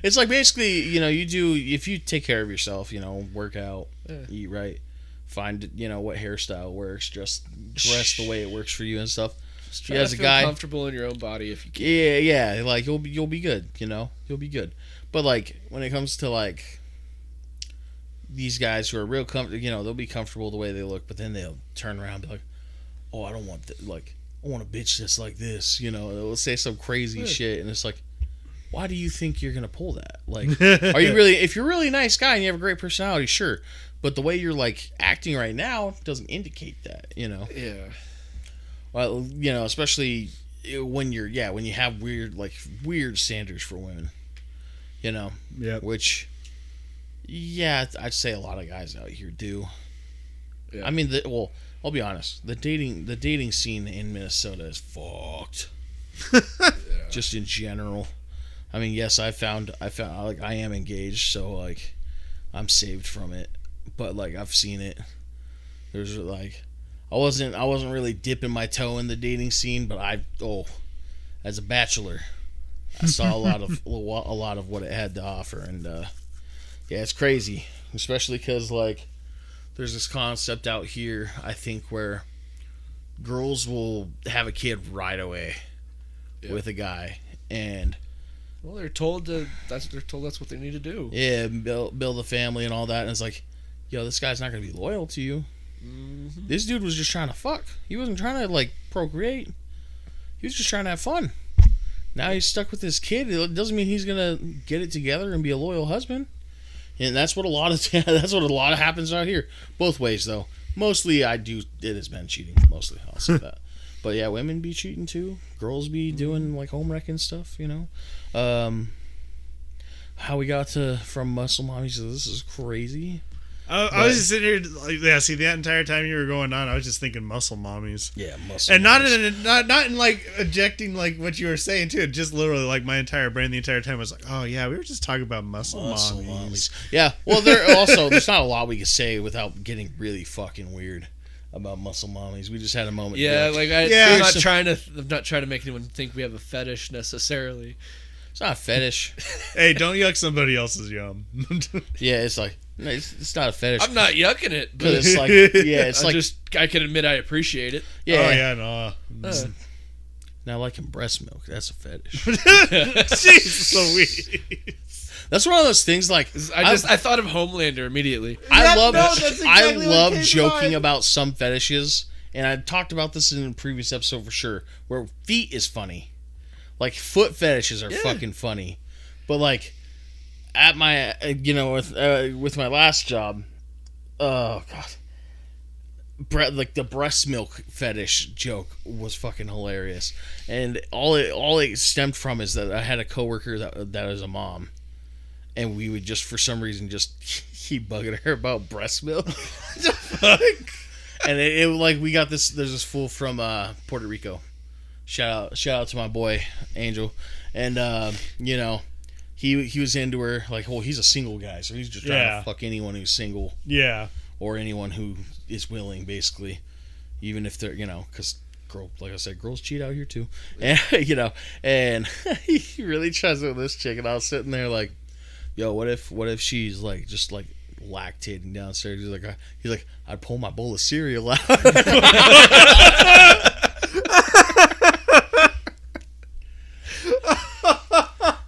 It's like, basically, you know, if you take care of yourself, you know, work out, eat right, find, you know, what hairstyle works, just dress the way it works for you and stuff. Just try to feel comfortable in your own body if you can. Yeah, like you'll be good, you know, you'll be good. But like when it comes to like these guys who are real comfortable, you know, they'll be comfortable the way they look, but then they'll turn around and be like, oh, I don't want I want a bitch that's like this, you know. They'll say some crazy shit, and it's like, why do you think you're gonna pull that? Like, are you really? If you're a really nice guy and you have a great personality, sure. But the way you're like acting right now doesn't indicate that, you know. Yeah. Well, you know, especially when you have weird standards for women, you know. Yeah. Which, I'd say a lot of guys out here do. Yeah. I mean, I'll be honest. The dating scene in Minnesota is fucked. Just in general. I mean, yes, I found like I am engaged, so like I'm saved from it. But like I've seen it. There's like I wasn't really dipping my toe in the dating scene, but as a bachelor, I saw a lot of what it had to offer, and it's crazy, especially because like there's this concept out here, I think, where girls will have a kid right away with a guy, and they're told that's what they need to do. Yeah, build a family and all that, and it's like, yo, this guy's not gonna be loyal to you. Mm-hmm. This dude was just trying to fuck. He wasn't trying to like procreate. He was just trying to have fun. Now he's stuck with this kid. It doesn't mean he's gonna get it together and be a loyal husband. And that's what a lot of happens out here. Both ways though. Mostly it has been cheating. Mostly, I'll say that. But yeah, women be cheating too. Girls be doing like home wrecking stuff, you know. How we got from muscle mommies to this is crazy. I was just sitting here, like, see, that entire time you were going on, I was just thinking muscle mommies. Yeah, muscle and mommies. not in like ejecting like what you were saying too. Just literally like my entire brain the entire time was like, oh yeah, we were just talking about muscle mommies. Yeah, well, there's not a lot we could say without getting really fucking weird about muscle mommies. We just had a moment. Yeah, I'm not trying to make anyone think we have a fetish necessarily. It's not a fetish. Hey, don't yuck somebody else's yum. Yeah, it's like. No, it's not a fetish. I'm not yucking it, but it's like, I can admit I appreciate it. Yeah. Oh yeah, no. Now liking breast milk, that's a fetish. Jeez Louise. That's one of those things. Like I thought of Homelander immediately. I love joking about some fetishes and I talked about this in a previous episode for sure, where feet is funny. Like, foot fetishes are fucking funny. But, like, at my, with my last job, oh, God. Like, the breast milk fetish joke was fucking hilarious. And all it stemmed from is that I had a coworker that was a mom. And we would just, for some reason, just keep bugging her about breast milk. What the fuck? And it like, we got this, there's this fool from Puerto Rico. Shout out to my boy, Angel. And, he was into her, like, well, he's a single guy, so he's just trying to fuck anyone who's single. Yeah. Or anyone who is willing, basically. Even if they're, because, like I said, girls cheat out here, too. And, and he really tries it with this chick, and I was sitting there like, yo, what if she's like just like lactating downstairs? He's like, I'd pull my bowl of cereal out.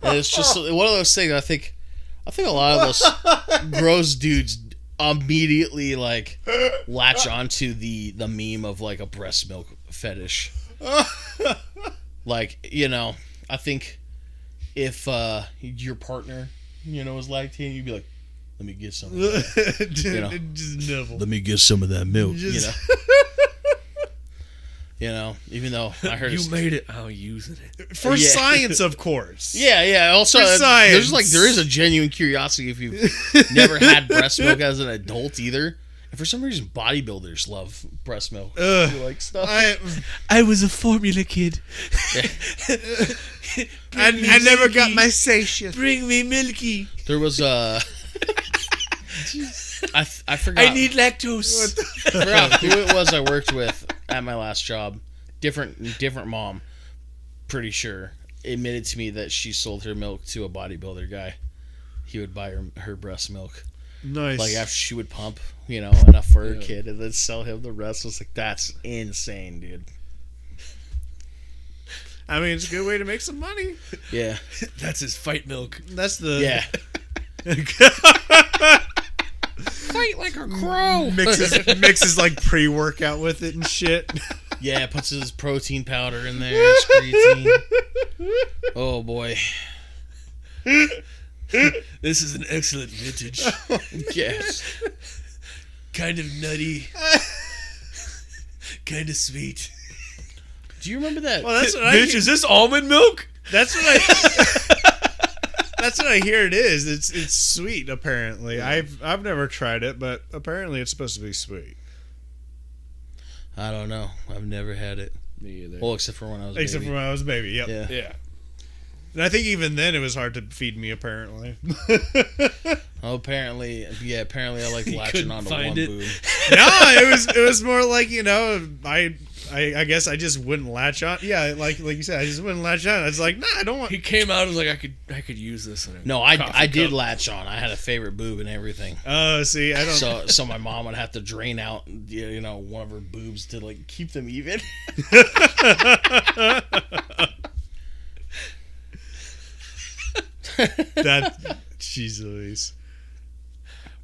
And it's just one of those things. I think a lot of those gross dudes immediately like latch onto the meme of like a breast milk fetish. Like, I think if your partner was lactating, you'd be like, let me get some of that. Just nibble. Let me get some of that milk. Even though I heard you made it, I'll use it. For science, of course. Yeah. Also, for science. there is a genuine curiosity if you've never had breast milk as an adult either. And for some reason, bodybuilders love breast milk. You like stuff. I was a formula kid. I never got my satiate. Bring me milky. There was I forgot. I need lactose. I forgot who it was I worked with at my last job. Different mom. Pretty sure admitted to me that she sold her milk to a bodybuilder guy. He would buy her breast milk. Nice. Like after she would pump, enough for her kid, and then sell him the rest. I was like, that's insane, dude. I mean, it's a good way to make some money. Yeah. That's his fight milk. That's the... Yeah. Fight like a crow. Mixes like pre-workout with it and shit. Yeah, puts his protein powder in there. Creatine. Oh, boy. This is an excellent vintage. Yes. Kind of nutty. Kind of sweet. Do you remember that? Well, that's what Bitch, is this almond milk? That's what I hear it is. It's sweet, apparently. Yeah. I've never tried it, but apparently it's supposed to be sweet. I don't know. I've never had it. Me either. Well, except for when I was a Except baby. for when I was a baby, yep. Yeah. And I think even then it was hard to feed me, apparently. Oh, apparently I like latching onto one find it. boob. No, it was more like, I guess I just wouldn't latch on. Yeah, like you said, I just wouldn't latch on. I was like, nah, I don't want. He came out and was like, I could use this. In a No, I coffee did cup. latch on. I had a favorite boob and everything. Oh, see, I don't. So my mom would have to drain out, one of her boobs to like keep them even. That, jeez Louise.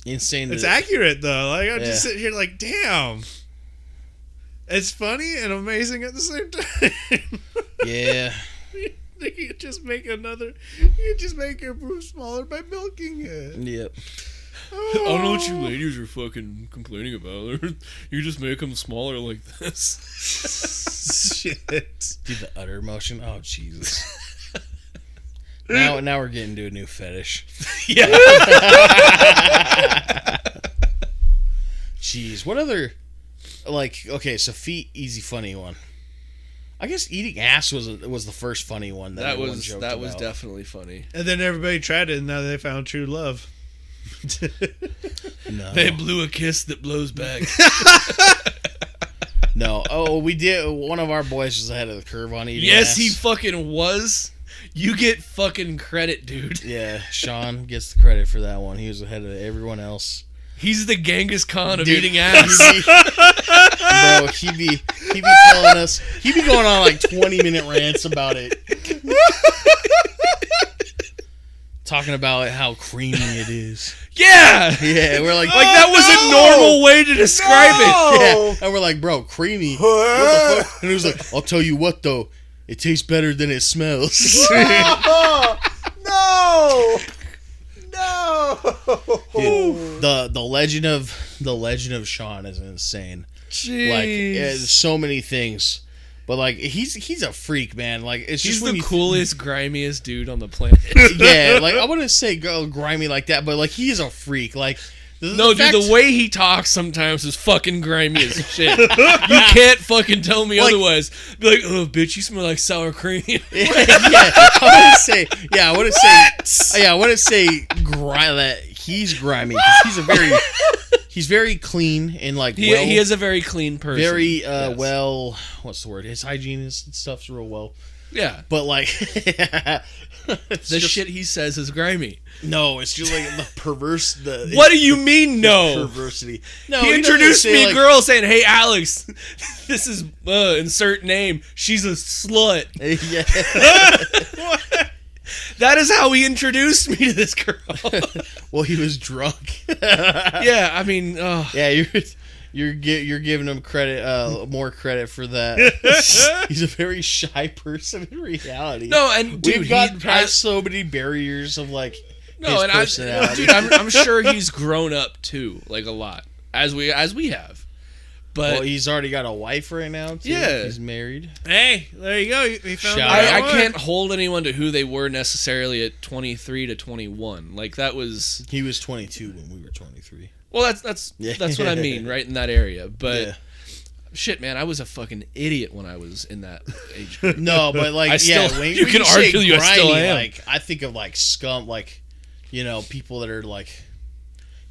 Insane. It's accurate though. Like I'm Yeah. just sitting here like, damn. It's funny and amazing at the same time. Yeah. You just make your boob smaller by milking it. Yep. I don't know what you ladies are fucking complaining about. You just make them smaller like this. Shit. Do the udder motion. Oh Jesus. Now we're getting to a new fetish. Yeah. Jeez, what other okay, so feet, easy funny one. I guess eating ass was the first funny one that everyone joked that was about. definitely funny. And then everybody tried it and now they found true love. No. They blew a kiss that blows back. No. Oh, we did. One of our boys was ahead of the curve on eating Yes, ass. he fucking was. You get fucking credit, dude. Yeah, Sean gets the credit for that one. He was ahead of everyone else. He's the Genghis Khan of Dude, eating ass. Bro, he'd be telling us. He'd be going on like 20-minute rants about it. talking about how creamy it is. Yeah! Yeah, we're like that was a normal way to describe it. Yeah. And we're like, bro, creamy. What the fuck? And he was like, I'll tell you what, though. It tastes better than it smells. No! Dude, the legend of Sean is insane. Jeez. Like, there's so many things. But, like, he's a freak, man. Like, it's He's just when the you coolest, grimiest dude on the planet. yeah, like, I wouldn't say go grimy like that, but, like, he is a freak. Like, The way he talks sometimes is fucking grimy as shit. You can't fucking tell me Like- otherwise. Be like, oh, bitch, you smell like sour cream. I wouldn't say that he's grimy, 'cause he's very clean and, like, He is a very clean person. very Yes. well, what's the word? His hygiene and stuff's real well. Yeah. But, like, The shit he says is grimy. No, it's just like the perverse. What do you mean, no? Perversity. No, He doesn't introduced say, me like, a girl saying, hey, Alex, this is, insert name. She's a slut. Yeah. That is how he introduced me to this girl. Well, he was drunk. Yeah, I mean, Yeah, you're giving him credit, more credit for that. He's a very shy person in reality. no, and dude, we've gotten past so many barriers of, like, his personality. dude, I'm sure he's grown up too, like, a lot, as we have. But Well, he's already got a wife right now, too. Yeah. He's married. Hey, there you go. He found Shout the out. right I one. can't hold anyone to who they were necessarily at 23 to 21. Like, that was, He was 22 when we were 23. well, that's Yeah. what I mean, right, in that area. But Yeah. shit, man, I was a fucking idiot when I was in that age group. No, but, like, I still- when you when can say argue I still grimy, am. Like, I think of, like, scum, like, people that are, like,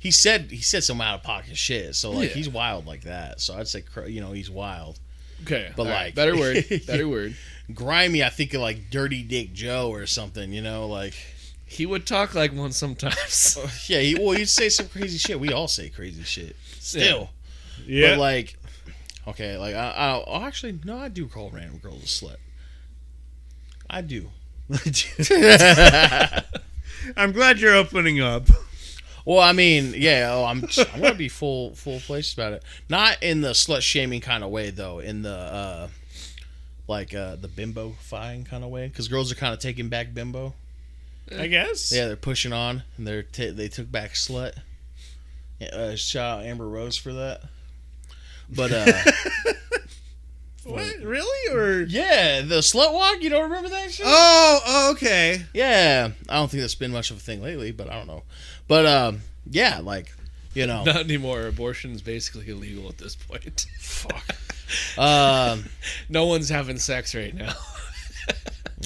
he said some out of pocket shit, so, like, Yeah. he's wild like that. So I'd say, he's wild. Okay, But, all right, like- better word, better word. Grimy, I think of, like, Dirty Dick Joe or something, like, He would talk like one sometimes. yeah, he'd say some crazy shit. We all say crazy shit still. Yeah. But, like, okay, like, I'll actually, no, I do call random girls a slut. I do. I'm glad you're opening up. Well, I mean, yeah, I'm gonna be full fledged about it. Not in the slut shaming kind of way, though. In the the bimbo-fying kind of way, because girls are kind of taking back bimbo. I guess. Yeah, they're pushing on, and they took back slut. Shout out Amber Rose for that. But What? Really? Or yeah, the slut walk. You don't remember that shit? oh, okay. Yeah, I don't think that's been much of a thing lately, but I don't know. But yeah, like, Not anymore. Abortion is basically illegal at this point. fuck. No one's having sex right now.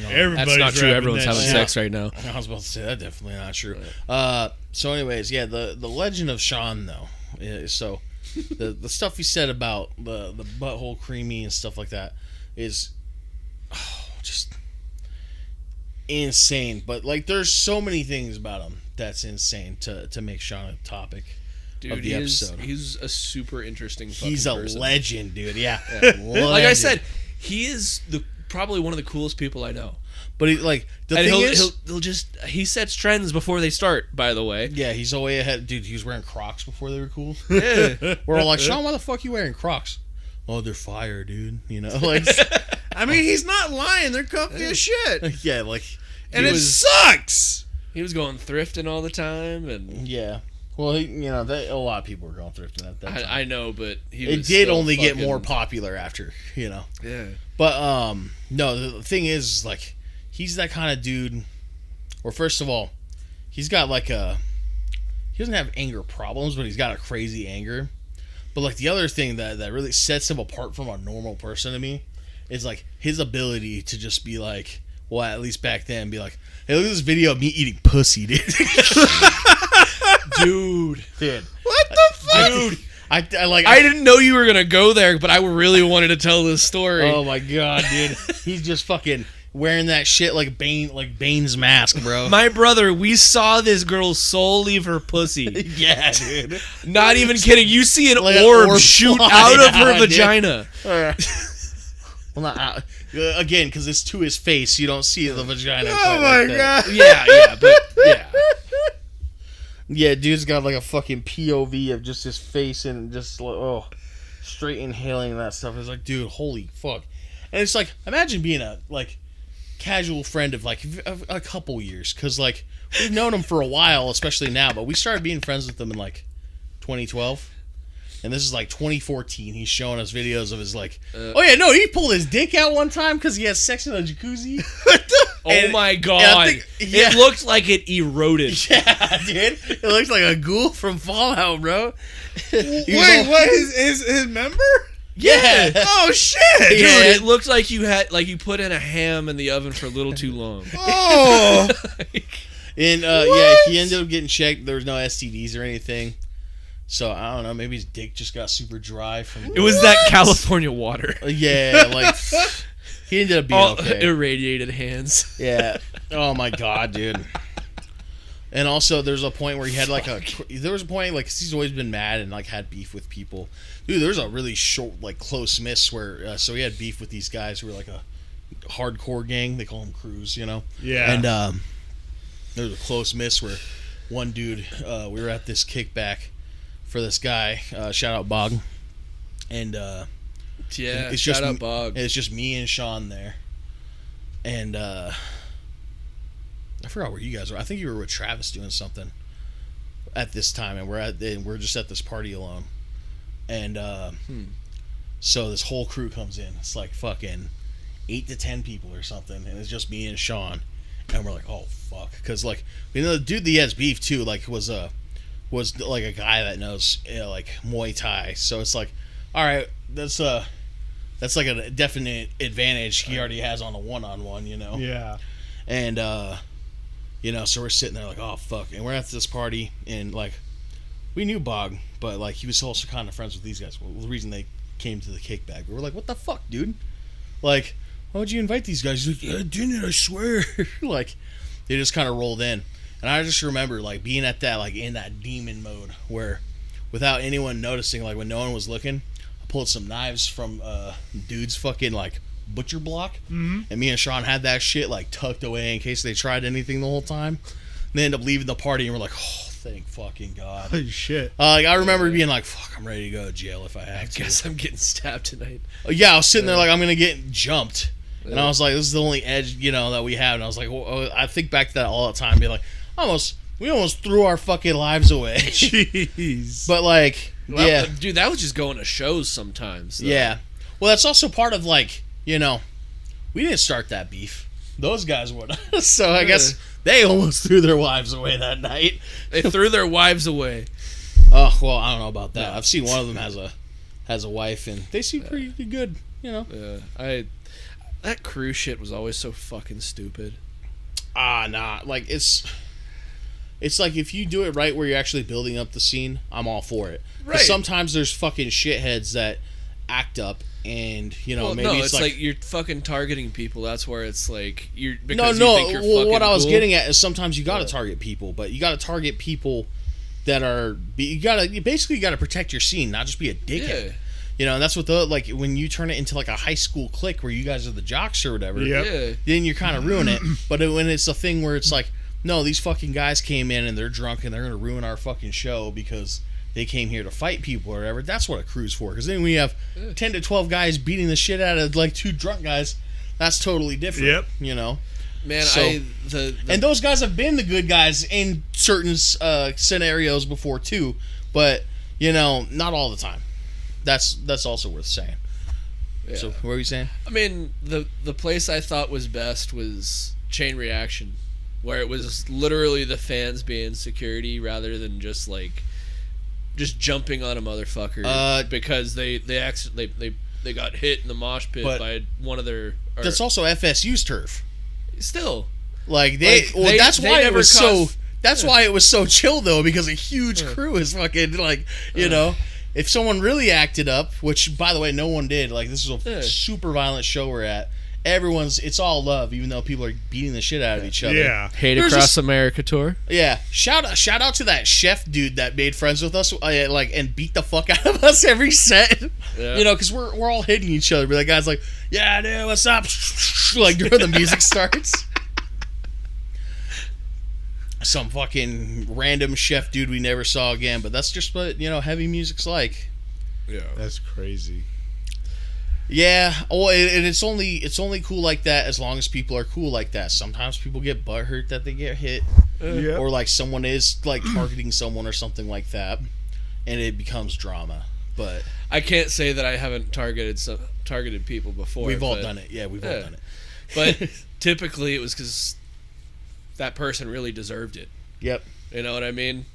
Everybody's That's not true. rapping Everyone's that having shit. sex right now. I was about to say that's definitely not true. So, anyways, yeah, the legend of Sean though. So, the stuff he said about the butthole creamy and stuff like that is just insane. But, like, there's so many things about him that's insane to make Sean a topic Dude, of the episode. he's a super interesting fucking He's a person. legend, dude. Yeah, Like I said, he is probably one of the coolest people I know. but he, like, the And thing is, he sets trends before they start, by the way. yeah, he's way ahead. Dude, he was wearing Crocs before they were cool. Yeah. We're all like, Sean, why the fuck you wearing Crocs? Oh, they're fire, dude. Like, I mean, he's not lying. They're comfy as shit. yeah, like, And He it was- sucks. He was going thrifting all the time, and yeah. Well, a lot of people were going thrifting at that time. I know, but he It was did still only get fucking- more popular after, Yeah. But no, the thing is, like, he's that kind of dude. Or first of all, he's got like he doesn't have anger problems, but he's got a crazy anger. But, like, the other thing that really sets him apart from a normal person to me is, like, his ability to just be like, well, at least back then, be like, hey, look at this video of me eating pussy, dude. Dude. What the fuck? Dude. I didn't know you were going to go there, but I really wanted to tell this story. Oh my god, dude. He's just fucking wearing that shit like Bane's mask, bro. My brother, we saw this girl's soul leave her pussy. Yeah, dude. Not even kidding. You see an Like an orb orb shoot fly out of her out, dude. vagina. Well, not out. Again, because it's to his face, you don't see the vagina. Oh my god! Yeah, but yeah. Yeah, dude's got like a fucking POV of just his face and just straight inhaling that stuff. It's like, dude, holy fuck! And it's like, imagine being a like casual friend of like a couple years, because like we've known him for a while, especially now, but we started being friends with him in like 2012. And this is like 2014. He's showing us videos of his like, he pulled his dick out one time because he has sex in a jacuzzi. Oh my god! It looked like it eroded. Yeah, dude, it looks like a ghoul from Fallout, bro. Wait, what is his member? Yeah. Oh shit! Dude, Yeah. it looked like you put in a ham in the oven for a little too long. Oh. And he ended up getting checked. There was no STDs or anything. So I don't know. Maybe his dick just got super dry from. It was that California water. Yeah, like he ended up being All okay. irradiated hands. Yeah. Oh my god, dude. And also, there's a point where he had like there was a point like 'cause he's always been mad and like had beef with people. Dude, there was a really short, like close miss where so he had beef with these guys who were like a hardcore gang. They call them crews, you know. Yeah. And there was a close miss where one dude, we were at this kickback for this guy, shout out Bog, and Yeah, shout out Bog. It's just me and Sean there, and I forgot where you guys were. I think you were with Travis doing something at this time, and we're just at this party alone, and so this whole crew comes in. It's like fucking 8 to 10 people or something, and it's just me and Sean, and we're like, oh fuck, because like the dude that has beef too, like was like a guy that knows like Muay Thai, so it's like, all right, that's like a definite advantage he already has on a one-on-one, you know. Yeah. And so we're sitting there like, oh fuck, and we're at this party, and like we knew Bog, but like he was also kind of friends with these guys. Well, the reason they came to the kickback, we were like, what the fuck, dude? Like, why would you invite these guys? He's like, yeah, I didn't, I swear. Like, they just kind of rolled in. And I just remember like being at that, like in that demon mode where without anyone noticing, like when no one was looking, I pulled some knives from dude's fucking like butcher block, and me and Sean had that shit like tucked away in case they tried anything the whole time. And they ended up leaving the party, and we're like, oh, thank fucking God. Holy shit. Like I remember being like, fuck, I'm ready to go to jail if I have to. I guess I'm getting stabbed tonight. Yeah, I was sitting there like I'm gonna get jumped, and I was like, this is the only edge, that we have. And I was like, I think back to that all the time, be like, we almost threw our fucking lives away. Jeez. But like, yeah, Dude, that was just going to shows sometimes. Though. yeah. Well, that's also part of like, we didn't start that beef. Those guys would. So I guess they almost threw their wives away that night. They threw their wives away. Oh well, I don't know about that. No. I've seen one of them has a wife, and they seem pretty good. Yeah, that cruise shit was always so fucking stupid. Nah. Like it's like if you do it right, where you're actually building up the scene, I'm all for it. Right. Sometimes there's fucking shitheads that act up, and maybe it's like you're fucking targeting people. That's where it's like you think you're well, what I was cool. getting at is sometimes you got to target people, but you got to target people that are you got to protect your scene, not just be a dickhead. And that's what when you turn it into like a high school clique where you guys are the jocks or whatever. Yep. Yeah. Then you kind of ruin it. But when it's a thing where it's like, no, these fucking guys came in and they're drunk and they're gonna ruin our fucking show because they came here to fight people or whatever. That's what a crew's for. Because then we have 10 to 12 guys beating the shit out of like 2 drunk guys. That's totally different. Yep. Man, So- And those guys have been the good guys in certain scenarios before too, but not all the time. That's also worth saying. Yeah. So what were you saying? I mean, the place I thought was best was Chain Reaction, where it was literally the fans being security rather than just jumping on a motherfucker because they got hit in the mosh pit by one of their. That's also FSU's turf. Still, Like that's why it was so. That's why it was so chill though, because a huge crew is fucking like if someone really acted up, which by the way no one did. Like this is a super violent show we're at, it's all love, even though people are beating the shit out of each other. Yeah. Hate There's Across America tour. Yeah, shout out to that chef dude that made friends with us, and beat the fuck out of us every set. Yeah. You know, because we're all hitting each other. But that guy's like, "Yeah, dude, what's up?" Like during the music starts. Some fucking random chef dude we never saw again. But that's just what heavy music's like. Yeah. That's crazy. Yeah. Oh, and it's only cool like that as long as people are cool like that. Sometimes people get butthurt that they get hit. Yeah. Or like someone is like targeting someone or something like that, and it becomes drama. But I can't say that I haven't targeted people before. we've all done it. Yeah, we've all done it. But typically it was because that person really deserved it. Yep. You know what I mean?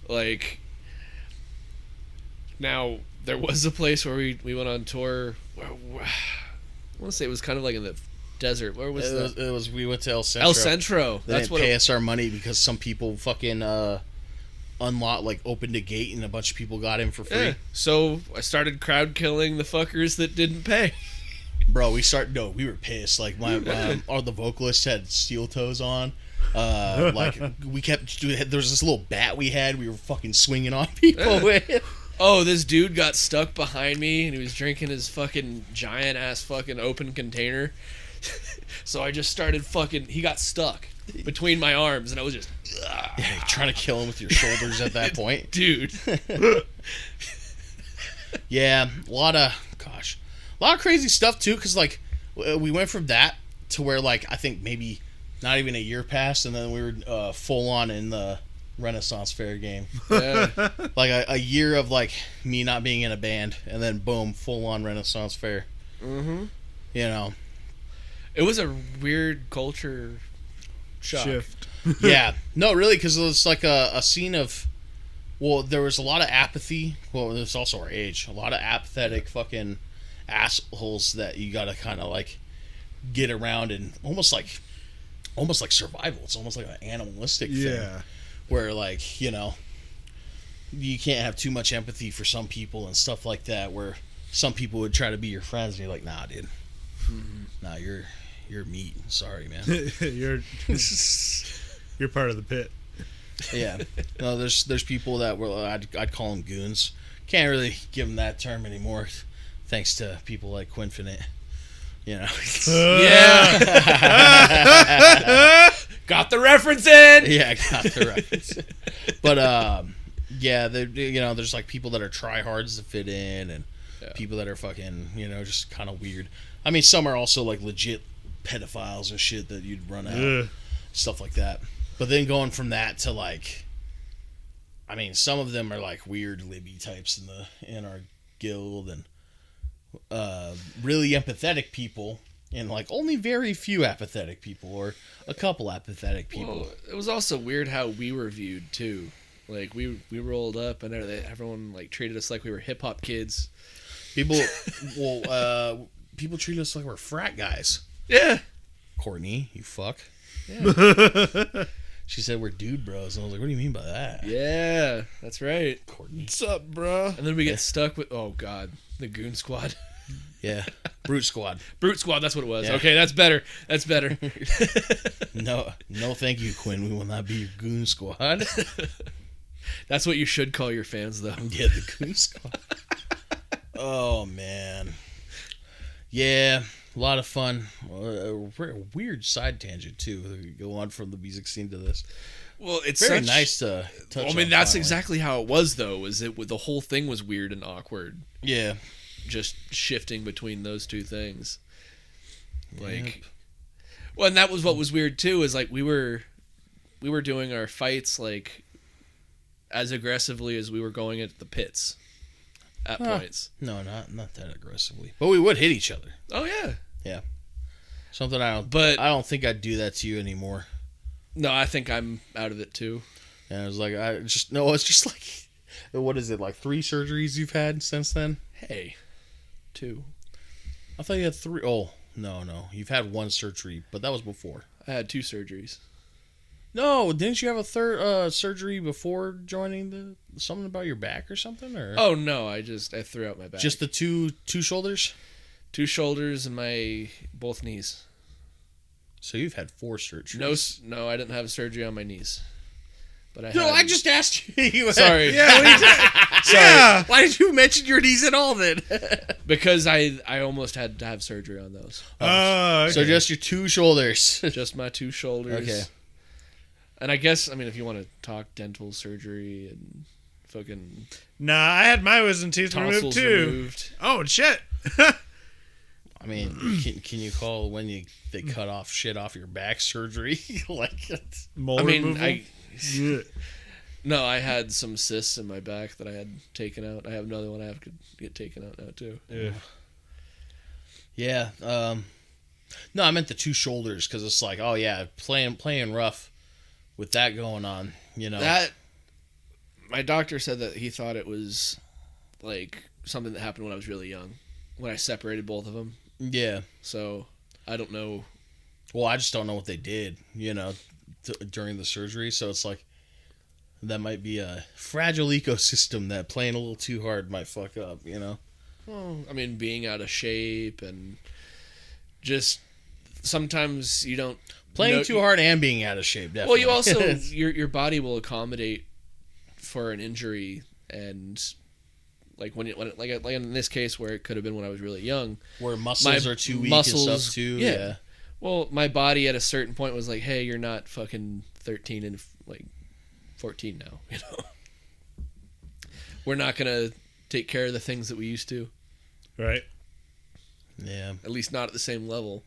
Like, now there was a place where we went on tour. I want to say it was kind of like in the desert. Where was that? It was we went to El Centro. El Centro. They That's didn't what pay us our money because some people fucking opened a gate and a bunch of people got in for free. Yeah. So I started crowd killing the fuckers that didn't pay. Bro, we were pissed. Like all the vocalists had steel toes on. Like we kept. There was this little bat we had. We were fucking swinging on people with. Oh, this dude got stuck behind me and he was drinking his fucking giant ass fucking open container. So I just started he got stuck between my arms and I was just trying to kill him with your shoulders at that point. Dude. Yeah, a lot of crazy stuff too, because like we went from that to where like I think maybe not even a year passed and then we were full on in the Renaissance Fair game. Yeah. Like a year of like me not being in a band and then boom, full on Renaissance Fair. Mm-hmm. You know. It was a weird culture shock. Shift. Yeah. No, really, because it was like a scene of, well, there was a lot of apathy. Well, there's also our age. A lot of apathetic fucking assholes that you gotta kind of like get around and almost like survival. It's almost like an animalistic thing. Yeah. Where like, you can't have too much empathy for some people and stuff like that, where some people would try to be your friends and you're like, nah, dude. Mm-hmm. Nah, you're meat. Sorry, man. You're part of the pit. Yeah. No, there's people that were I'd call them goons. Can't really give them that term anymore, thanks to people like Quinfinite. Yeah. Got the reference in. Yeah, I got the reference. But yeah, there's like people that are tryhards to fit in, and people that are fucking, just kind of weird. I mean, some are also like legit pedophiles and shit that you'd run out, stuff like that. But then going from that to like, I mean, some of them are like weird Libby types in our guild, and really empathetic people, and like only very few apathetic people, or a couple apathetic people. Well, it was also weird how we were viewed too. Like we rolled up and everyone like treated us like we were hip hop kids. People treat us like we're frat guys. Yeah. Courtney, you fuck. Yeah. She said we're dude bros, and I was like, what do you mean by that? Yeah, that's right. Courtney. What's up, bro? And then we get stuck with, oh god, the Goon Squad. Yeah. Brute Squad. Brute Squad, that's what it was. Yeah. Okay, that's better. That's better. No, thank you, Quinn. We will not be your Goon Squad. That's what you should call your fans, though. Yeah, the Goon Squad. Oh, man. Yeah, a lot of fun. A weird side tangent, too. We go on from the music scene to this. Well, it's very nice to touch on. I mean, that's finally. exactly how it was, though. The whole thing was weird and awkward. Yeah. Just shifting between those two things. Like, Yep. well, and that was what was weird, too, is like we were doing our fights, like, as aggressively as we were going at the pits at points. No, not that aggressively. But we would hit each other. Oh, yeah. Yeah. Something I don't think I'd do that to you anymore. No, I think I'm out of it, too. And I was like, it's just like, what is it, like 3 surgeries you've had since then? Hey, 2. I thought you had 3. Oh, no. You've had 1 surgery, but that was before. I had 2 surgeries. No, didn't you have a third surgery before joining something about your back or something? Or Oh, no, I threw out my back. just the two shoulders? 2 shoulders and my both knees. So you've had 4 surgeries. No, I didn't have surgery on my knees. But I just asked you. Sorry. Yeah. Sorry. Why did you mention your knees at all then? Because I almost had to have surgery on those. Oh, okay. So just your 2 shoulders. Just my 2 shoulders. Okay. And I guess, I mean, if you want to talk dental surgery and fucking Nah, I had my wisdom teeth removed tonsils too. removed. Oh shit. I mean, can you call when they cut off shit off your back surgery? Like, Molar I mean, removal? Yeah. No, I had some cysts in my back that I had taken out. I have another one I have to get taken out now too. yeah. No, I meant the 2 shoulders because it's like, oh yeah, playing rough with that going on. You know That my doctor said that he thought it was like something that happened when I was really young, when I separated both of them. Yeah. So I don't know. Well, I just don't know what they did, during the surgery. So it's like that might be a fragile ecosystem that playing a little too hard might fuck up, Well, I mean, being out of shape and just sometimes you don't Playing too hard and being out of shape, definitely. Well, you also your body will accommodate for an injury, and like when like in this case where it could have been when I was really young, where muscles are too weak and stuff too. Yeah. Well, my body at a certain point was like, hey, you're not fucking 13 and like 14 now, We're not gonna take care of the things that we used to. Right. Yeah. At least not at the same level.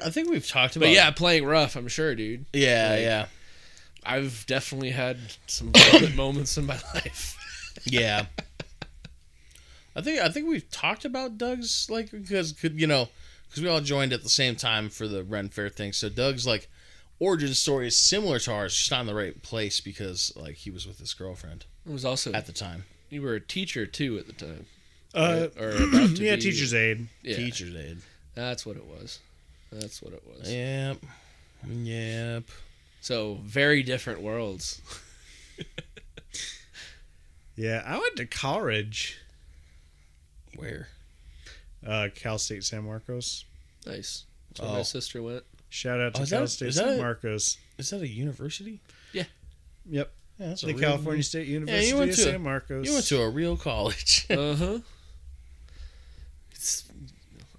I think we've talked about. But yeah, playing rough, I'm sure, dude. Yeah, Like, yeah. I've definitely had some violent moments in my life. Yeah. I think we've talked about Doug's, like, because we all joined at the same time for the Ren Fair thing. So Doug's like origin story is similar to ours, just not in the right place because like he was with his girlfriend. It was also at the time. You were a teacher too at the time. Right? Or about to yeah, be. teacher's aide. Yeah, Teacher's aide. That's what it was. That's what it was. Yep. So very different worlds. Yeah, I went to college. Where? Cal State San Marcos. Nice. That's where my sister went. Shout out to is Cal that- State is that San a- Marcos. Is that a university? Yep. Yeah, that's The California State University went of to- San Marcos. You went to a real college. Uh-huh.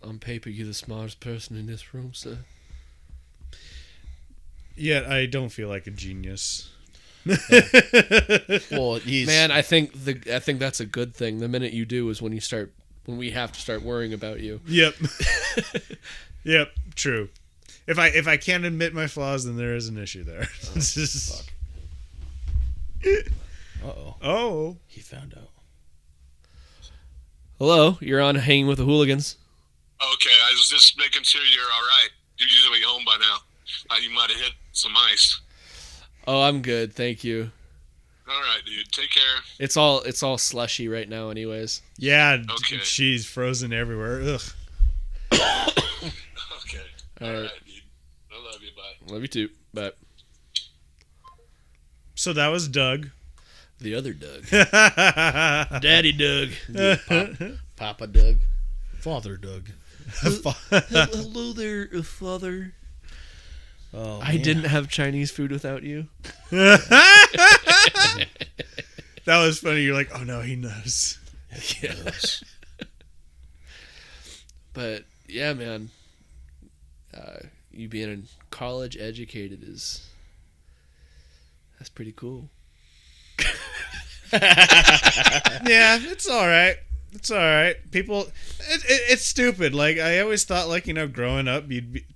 On paper, you're the smartest person in this room, sir. Yet I don't feel like a genius. Well, he's Man, I think that's a good thing. The minute you do is when we have to start worrying about you. Yep. Yep. True. If I can't admit my flaws, then there is an issue there. fuck. Uh-oh. Oh. He found out. Hello, you're on Hanging with the Hooligans. Okay, I was just making sure you're all right. You're usually home by now. You might have hit some ice. Oh, I'm good, thank you. All right, dude. Take care. It's all slushy right now, anyways. Yeah. Okay. She's frozen everywhere. Ugh. Okay. All All right. right, dude. I love you. Bye. Love you too. But So that was Doug. the other Doug, Daddy. Daddy Doug. Papa Doug. Father Doug. Hello there, father. Oh, I man. didn't have Chinese food without you. That was funny. You're like, oh no, he knows. Yes. But yeah, man, you being college educated that's pretty cool. Yeah, it's all right. It's all right. People, it's stupid. Like I always thought, like growing up,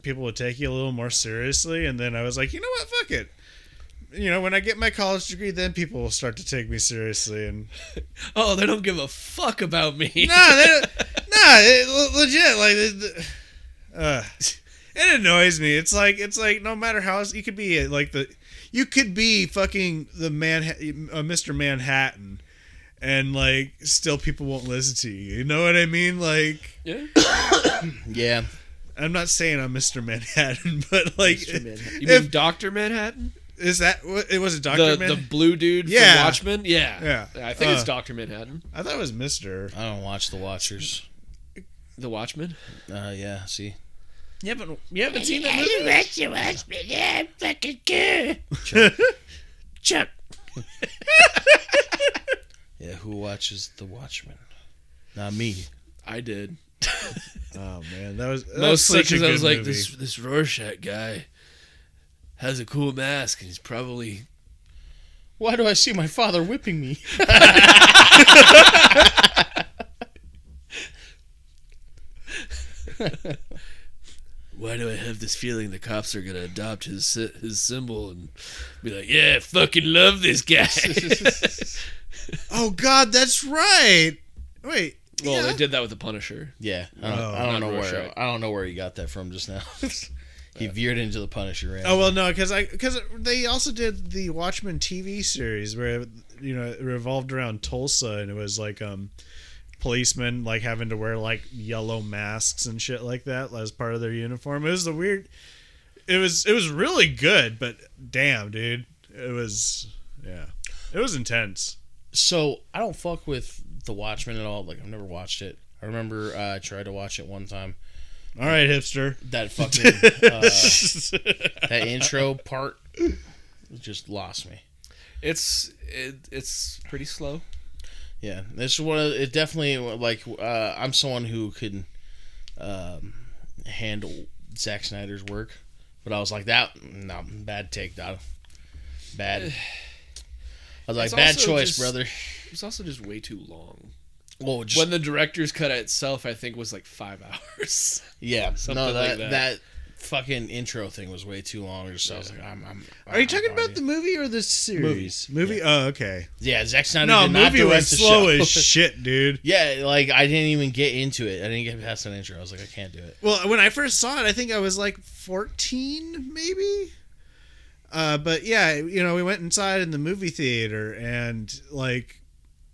people would take you a little more seriously, and then I was like, you know what, fuck it. When I get my college degree, then people will start to take me seriously. And Oh, they don't give a fuck about me. legit. Like, it annoys me. It's like no matter how you could be you could be fucking Mr. Manhattan. And like, still people won't listen to you. You know what I mean? Like, Yeah. Yeah. I'm not saying I'm Mr. Manhattan, but like, Mr. Manhattan. You mean Dr. Manhattan? is that what it was? A Dr. The Manhattan? blue dude Yeah. from Watchmen? Yeah. Yeah. I think it's Dr. Manhattan. I thought it was Mr. I don't watch The Watchers. The Watchmen. Yeah. See. You haven't seen that movie? Watchmen. Yeah, fucking good. Chuck. Yeah. Who watches The Watchmen? Not me. I did. Oh man, that was Mostly such a because good I was like, movie. this Rorschach guy has a cool mask, and he's probably... Why do I see my father whipping me? Why do I have this feeling the cops are going to adopt his symbol and be like, yeah, I fucking love this guy. Oh God, that's right. Wait. Well, yeah. they did that with the Punisher. Yeah, I not don't know Rorschach. where I don't know where he got that from just now. He veered into the Punisher. Oh well, no, because they also did the Watchmen TV series where it revolved around Tulsa, and it was like policemen like having to wear like yellow masks and shit like that as part of their uniform. It was It was really good, but damn, dude, it was intense. So I don't fuck with The Watchmen at all. Like I've never watched it. I remember I tried to watch it one time. All right, hipster. That fucking that intro part just lost me. It's pretty slow. Yeah, this is one of it. Definitely like I'm someone who can handle Zack Snyder's work, but I was like bad take, dog. Bad. I was like, It's bad also choice, just- brother. It's also just way too long. Well, just When the director's cut itself, I think, was like 5 hours. yeah, something no, like that that. fucking intro thing was way too long. So I was like, Are you talking about the movie or the series? Movie. Yeah. Oh, okay. Yeah, Zack Snyder No, did not movie direct was the slow show. as shit, dude. Yeah, like I didn't even get into it. I didn't get past that intro. I was like, I can't do it. Well, when I first saw it, I think I was like 14, maybe. But yeah, we went inside in the movie theater, and like,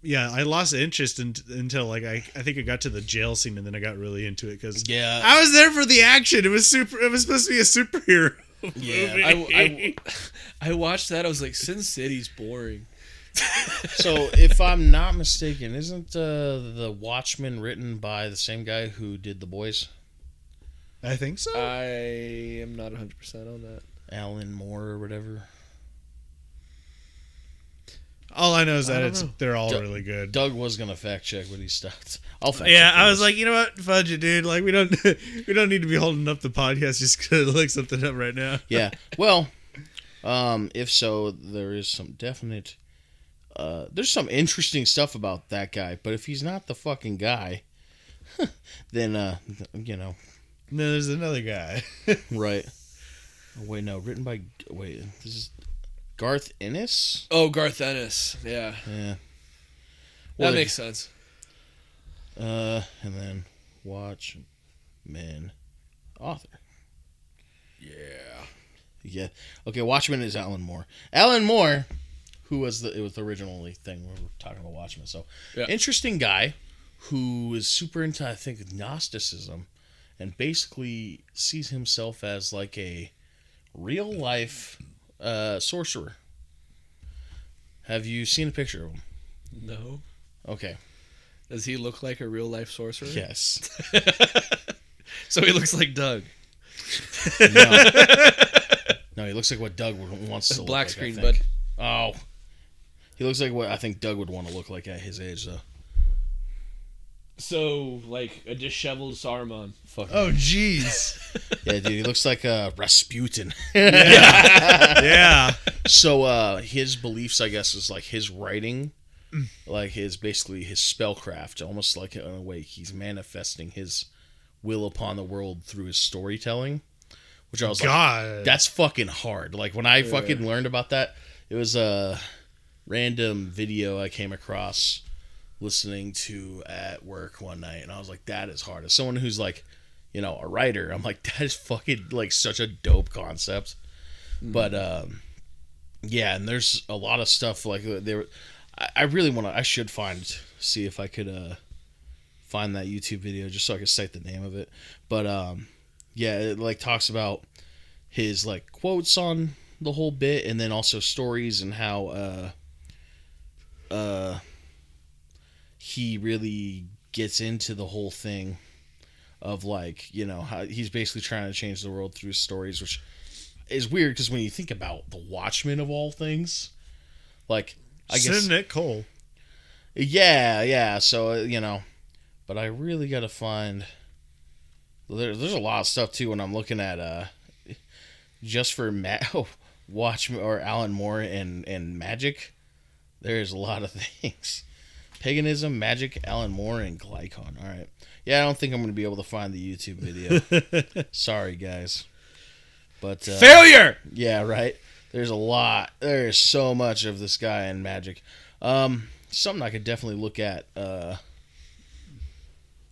yeah, I lost interest until like I think I got to the jail scene, and then I got really into it because Yeah, I was there for the action. It was supposed to be a superhero. yeah. movie. I watched that. I was like, Sin City's boring. So if I'm not mistaken, isn't the Watchmen written by the same guy who did The Boys, I think so. I am not 100% on that. Alan Moore or whatever? All I know is I that don't know. they're all Doug- really good. Doug was gonna fact check, but he stopped. I'll fact Yeah, check I was this. like, you know what, fudge it, dude. Like, we don't need to be holding up the podcast just to look something up right now. Yeah. Well, if so, there is some definite. There's some interesting stuff about that guy, but if he's not the fucking guy, then No, there's another guy. right. Oh, wait, no, written by this is Garth Ennis. Oh, Garth Ennis. Yeah. Yeah. That makes sense. And then Watchmen author. Yeah. Yeah. Okay, Watchmen is Alan Moore. Alan Moore, who was it was the original thing we were talking about Watchmen. So, Yeah. interesting guy who is super into, I think, Gnosticism, and basically sees himself as like a real life sorcerer. Have you seen a picture of him? No. Okay. Does he look like a real life sorcerer? Yes. So he looks like Doug. No. No, he looks like what Doug wants to look Black like, screen, I bud. think. Oh. He looks like what I think Doug would want to look like at his age, though. So, like a disheveled Saruman. Fucking Oh, jeez. yeah, dude, he looks like Rasputin. Yeah. So his beliefs, I guess, is like his writing, like basically his spellcraft, almost like in a way he's manifesting his will upon the world through his storytelling. Which I was like, God. that's fucking hard. Like when I fucking learned about that, it was a random video I came across listening to at work one night, and I was like, that is hard. As someone who's like, a writer, I'm like, that is fucking like such a dope concept. But yeah, and there's a lot of stuff like there. I really want to. I should see if I could find that YouTube video just so I could cite the name of it. But yeah, it like talks about his like quotes on the whole bit, and then also stories and how he really gets into the whole thing of like, you know, how he's basically trying to change the world through stories, which is weird because when you think about the Watchmen of all things, like I guess Nick Cole. yeah. So you know, but I really got to find. There's a lot of stuff too when I'm looking at just for Watchmen or Alan Moore and magic. There's a lot of things. Paganism, magic, Alan Moore, and Glycon. All right. Yeah, I don't think I'm going to be able to find the YouTube video. Sorry, guys. But Failure! Yeah, right. There's a lot. There's so much of this guy in magic. Something I could definitely look at.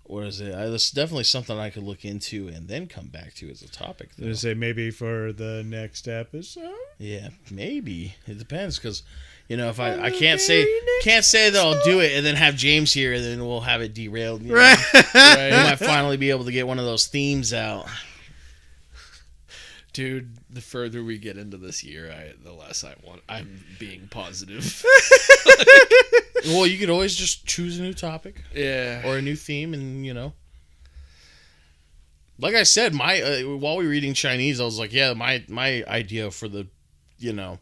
What is it? It's definitely something I could look into and then come back to as a topic. I say maybe for the next episode. Yeah, maybe it depends because, you know, if I can't say that I'll do it and then have James here and then we'll have it derailed. You know? Right. We might finally be able to get one of those themes out. Dude, the further we get into this year, the less I want. I'm being positive. Well, you could always just choose a new topic, Yeah. or a new theme, and you know. Like I said, my while we were reading Chinese, I was like, yeah, my idea for the, you know,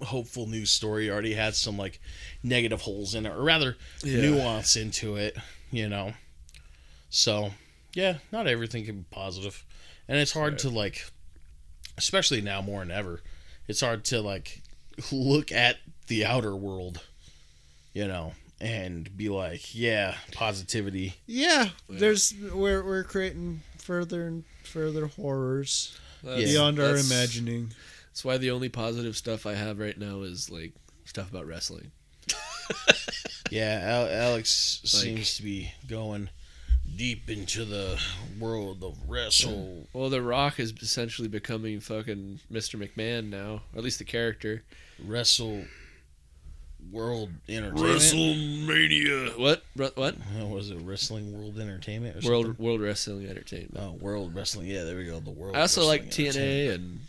hopeful news story already had some like negative holes in it, or rather nuance into it, you know. So, yeah, not everything can be positive, and it's hard to like, especially now more than ever, it's hard to like look at the outer world, you know, and be like, yeah, positivity. Yeah, we're creating further and further horrors beyond our imagining. That's why the only positive stuff I have right now is like stuff about wrestling. Yeah, Alex seems to be going deep into the world of wrestle. Well, The Rock is essentially becoming fucking Mr. McMahon now, or at least the character. Wrestle World Entertainment. WrestleMania. What? Was it Wrestling World Entertainment? Or World something? World Wrestling Entertainment. Oh, World Wrestling. Yeah, there we go. The World. I also Wrestling like TNA, Entertainment. and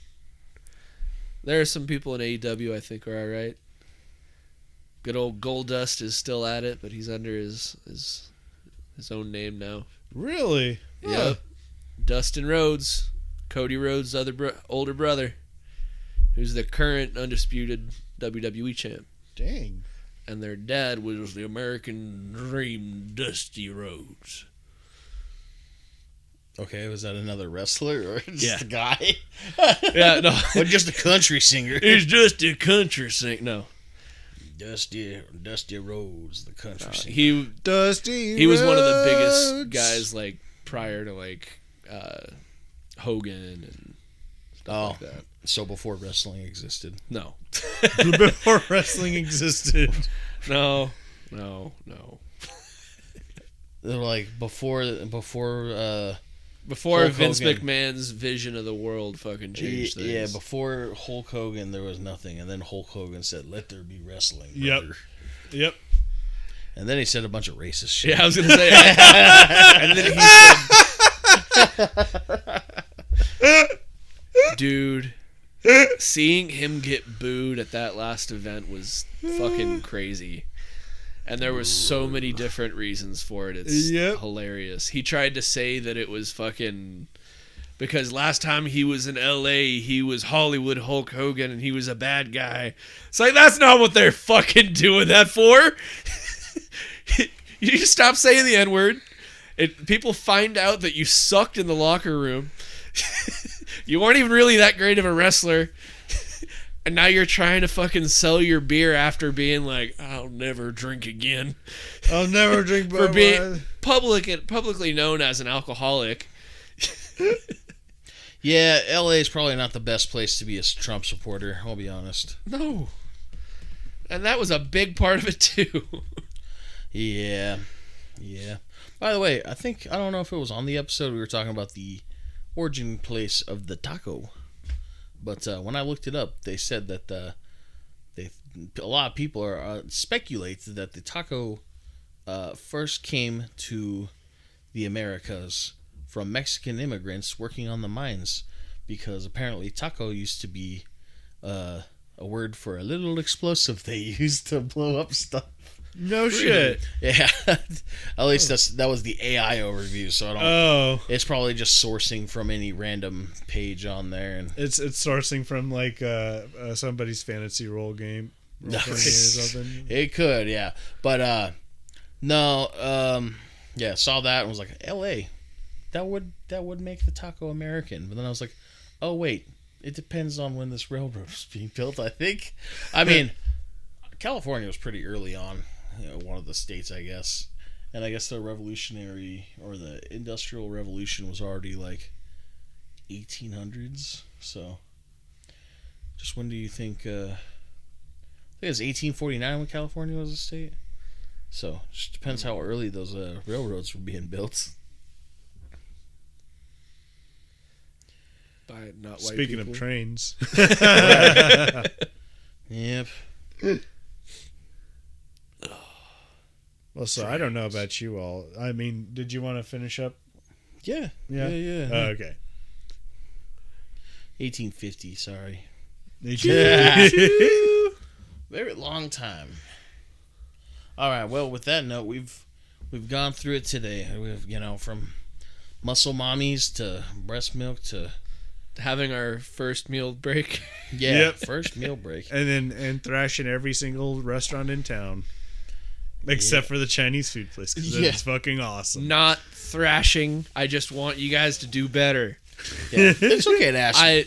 there are some people in AEW I think are all right. Good old Goldust is still at it, but he's under his own name now. Really? Yep. Dustin Rhodes, Cody Rhodes' older brother, who's the current undisputed WWE champ. Dang. And their dad was the American Dream, Dusty Rhodes. Okay, was that another wrestler or just Yeah. a guy? Yeah, no. Or just a country singer? He's just a country singer. No. Dusty Rhodes, the country singer. He was one of the biggest Rhodes. guys, like, prior to, like, Hogan and stuff like that. So before wrestling existed. No. Before wrestling existed. No. They're like before Before Hulk Vince Hogan. McMahon's vision of the world fucking changed things. Yeah, before Hulk Hogan there was nothing, and then Hulk Hogan said, "Let there be wrestling." Yep. Brother. Yep. And then he said a bunch of racist shit. Yeah, I was gonna say. And then he said, "Dude, seeing him get booed at that last event was fucking crazy." And there was so many different reasons for it. It's hilarious. He tried to say that it was fucking because last time he was in LA, he was Hollywood Hulk Hogan and he was a bad guy. It's like, that's not what they're fucking doing that for. You just stop saying the N-word. People find out that you sucked in the locker room. You weren't even really that great of a wrestler. And now you're trying to fucking sell your beer after being like, I'll never drink again. I'll never drink for being publicly known as an alcoholic. Yeah, LA is probably not the best place to be a Trump supporter, I'll be honest. No. And that was a big part of it too. Yeah. By the way, I don't know if it was on the episode we were talking about the origin place of the taco. But when I looked it up, they said that a lot of people speculate that the taco first came to the Americas from Mexican immigrants working on the mines, because apparently taco used to be a word for a little explosive they used to blow up stuff. No shit. Yeah. At least that was the AI overview, so I don't. Oh, It's probably just sourcing from any random page on there, and it's sourcing from like somebody's fantasy role game. Role playing game or something. it could, yeah. But no, yeah, saw that and was like, L.A. That would make the taco American. But then I was like, oh wait, it depends on when this railroad was being built. I think. I mean, California was pretty early on. One of the states, I guess. And I guess the revolutionary or the industrial revolution was already like 1800s. So, just when do you think? I think it was 1849 when California was a state. So, just depends how early those railroads were being built. By not white Speaking people. of trains. Yep. Well, so I don't know about you all. I mean, did you want to finish up? Yeah. Yeah. Yeah. Oh, okay. 1850. Sorry. Very long time. All right. Well, with that note, we've gone through it today. We've from muscle mommies to breast milk to Having our first meal break. first meal break. and thrashing every single restaurant in town, except for the Chinese food place because it's fucking awesome. Not thrashing. I just want you guys to do better. Yeah, it's okay to ask. I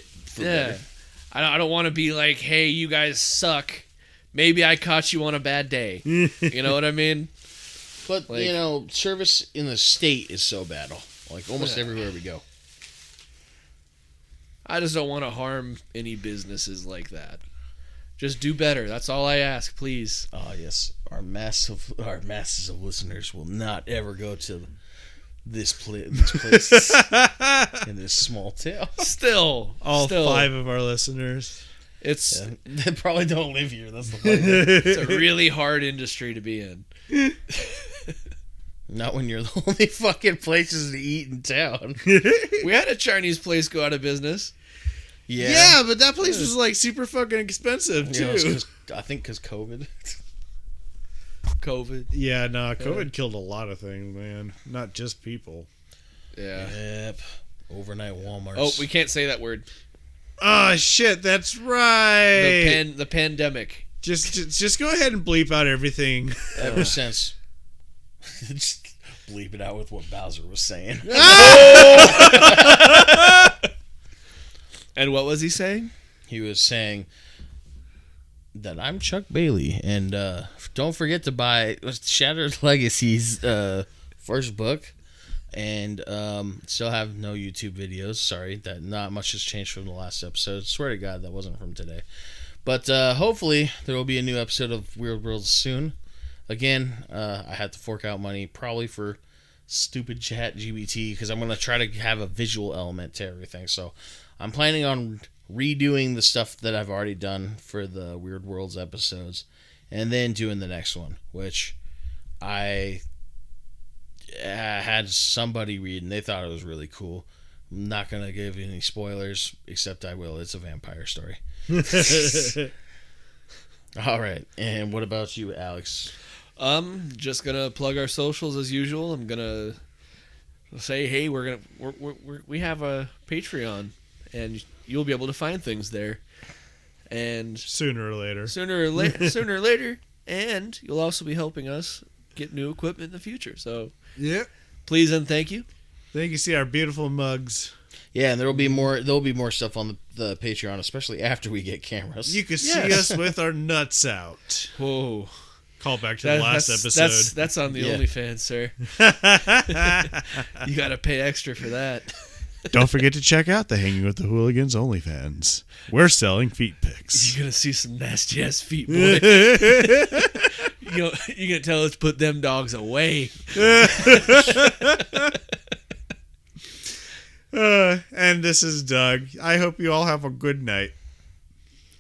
don't want to be like, hey, you guys suck. Maybe I caught you on a bad day. You know what I mean? But service in the state is so bad. Like almost everywhere we go. I just don't want to harm any businesses like that. Just do better. That's all I ask, please. Oh yes, our masses of listeners will not ever go to this place in this small town. Still, All 5 of our listeners. It's They probably don't live here. That's the funny thing. it's a really hard industry to be in. Not when you're the only fucking places to eat in town. We had a Chinese place go out of business. Yeah, but that place was like super fucking expensive too. I think because COVID. COVID. Yeah, no, COVID killed a lot of things, man. Not just people. Yeah. Yep. Overnight Walmarts. Oh, we can't say that word. Oh shit, that's right. The pandemic. Just go ahead and bleep out everything. Ever since. Just bleep it out with what Bowser was saying. And what was he saying? He was saying that I'm Chuck Bailey, and don't forget to buy Shattered Legacy's first book, and still have no YouTube videos. Sorry, that not much has changed from the last episode. Swear to God, that wasn't from today. But hopefully there will be a new episode of Weird Worlds soon. Again, I had to fork out money probably for stupid ChatGPT because I'm going to try to have a visual element to everything. So I'm planning on redoing the stuff that I've already done for the Weird Worlds episodes and then doing the next one, which I had somebody read and they thought it was really cool. I'm not going to give any spoilers, except I will. It's a vampire story. All right. And what about you, Alex? Just gonna plug our socials as usual. I'm gonna say, hey, we have a Patreon, and you'll be able to find things there. And Sooner or later, and you'll also be helping us get new equipment in the future. So, yeah, please and thank you. Then you can see our beautiful mugs. Yeah, and there'll be more stuff on the Patreon, especially after we get cameras. You can see us with our nuts out. Whoa. Call back to the last episode. That's on the OnlyFans, sir. You got to pay extra for that. Don't forget to check out the Hanging with the Hooligans OnlyFans. We're selling feet pics. You're gonna see some nasty ass feet, boy. You're gonna tell us to put them dogs away. And this is Doug. I hope you all have a good night.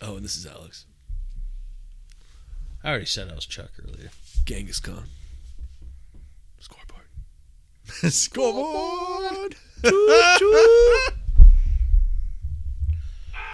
Oh, and this is Alex. I already said I was Chuck earlier. Genghis Khan. Scoreboard. Scoreboard. Choo, choo.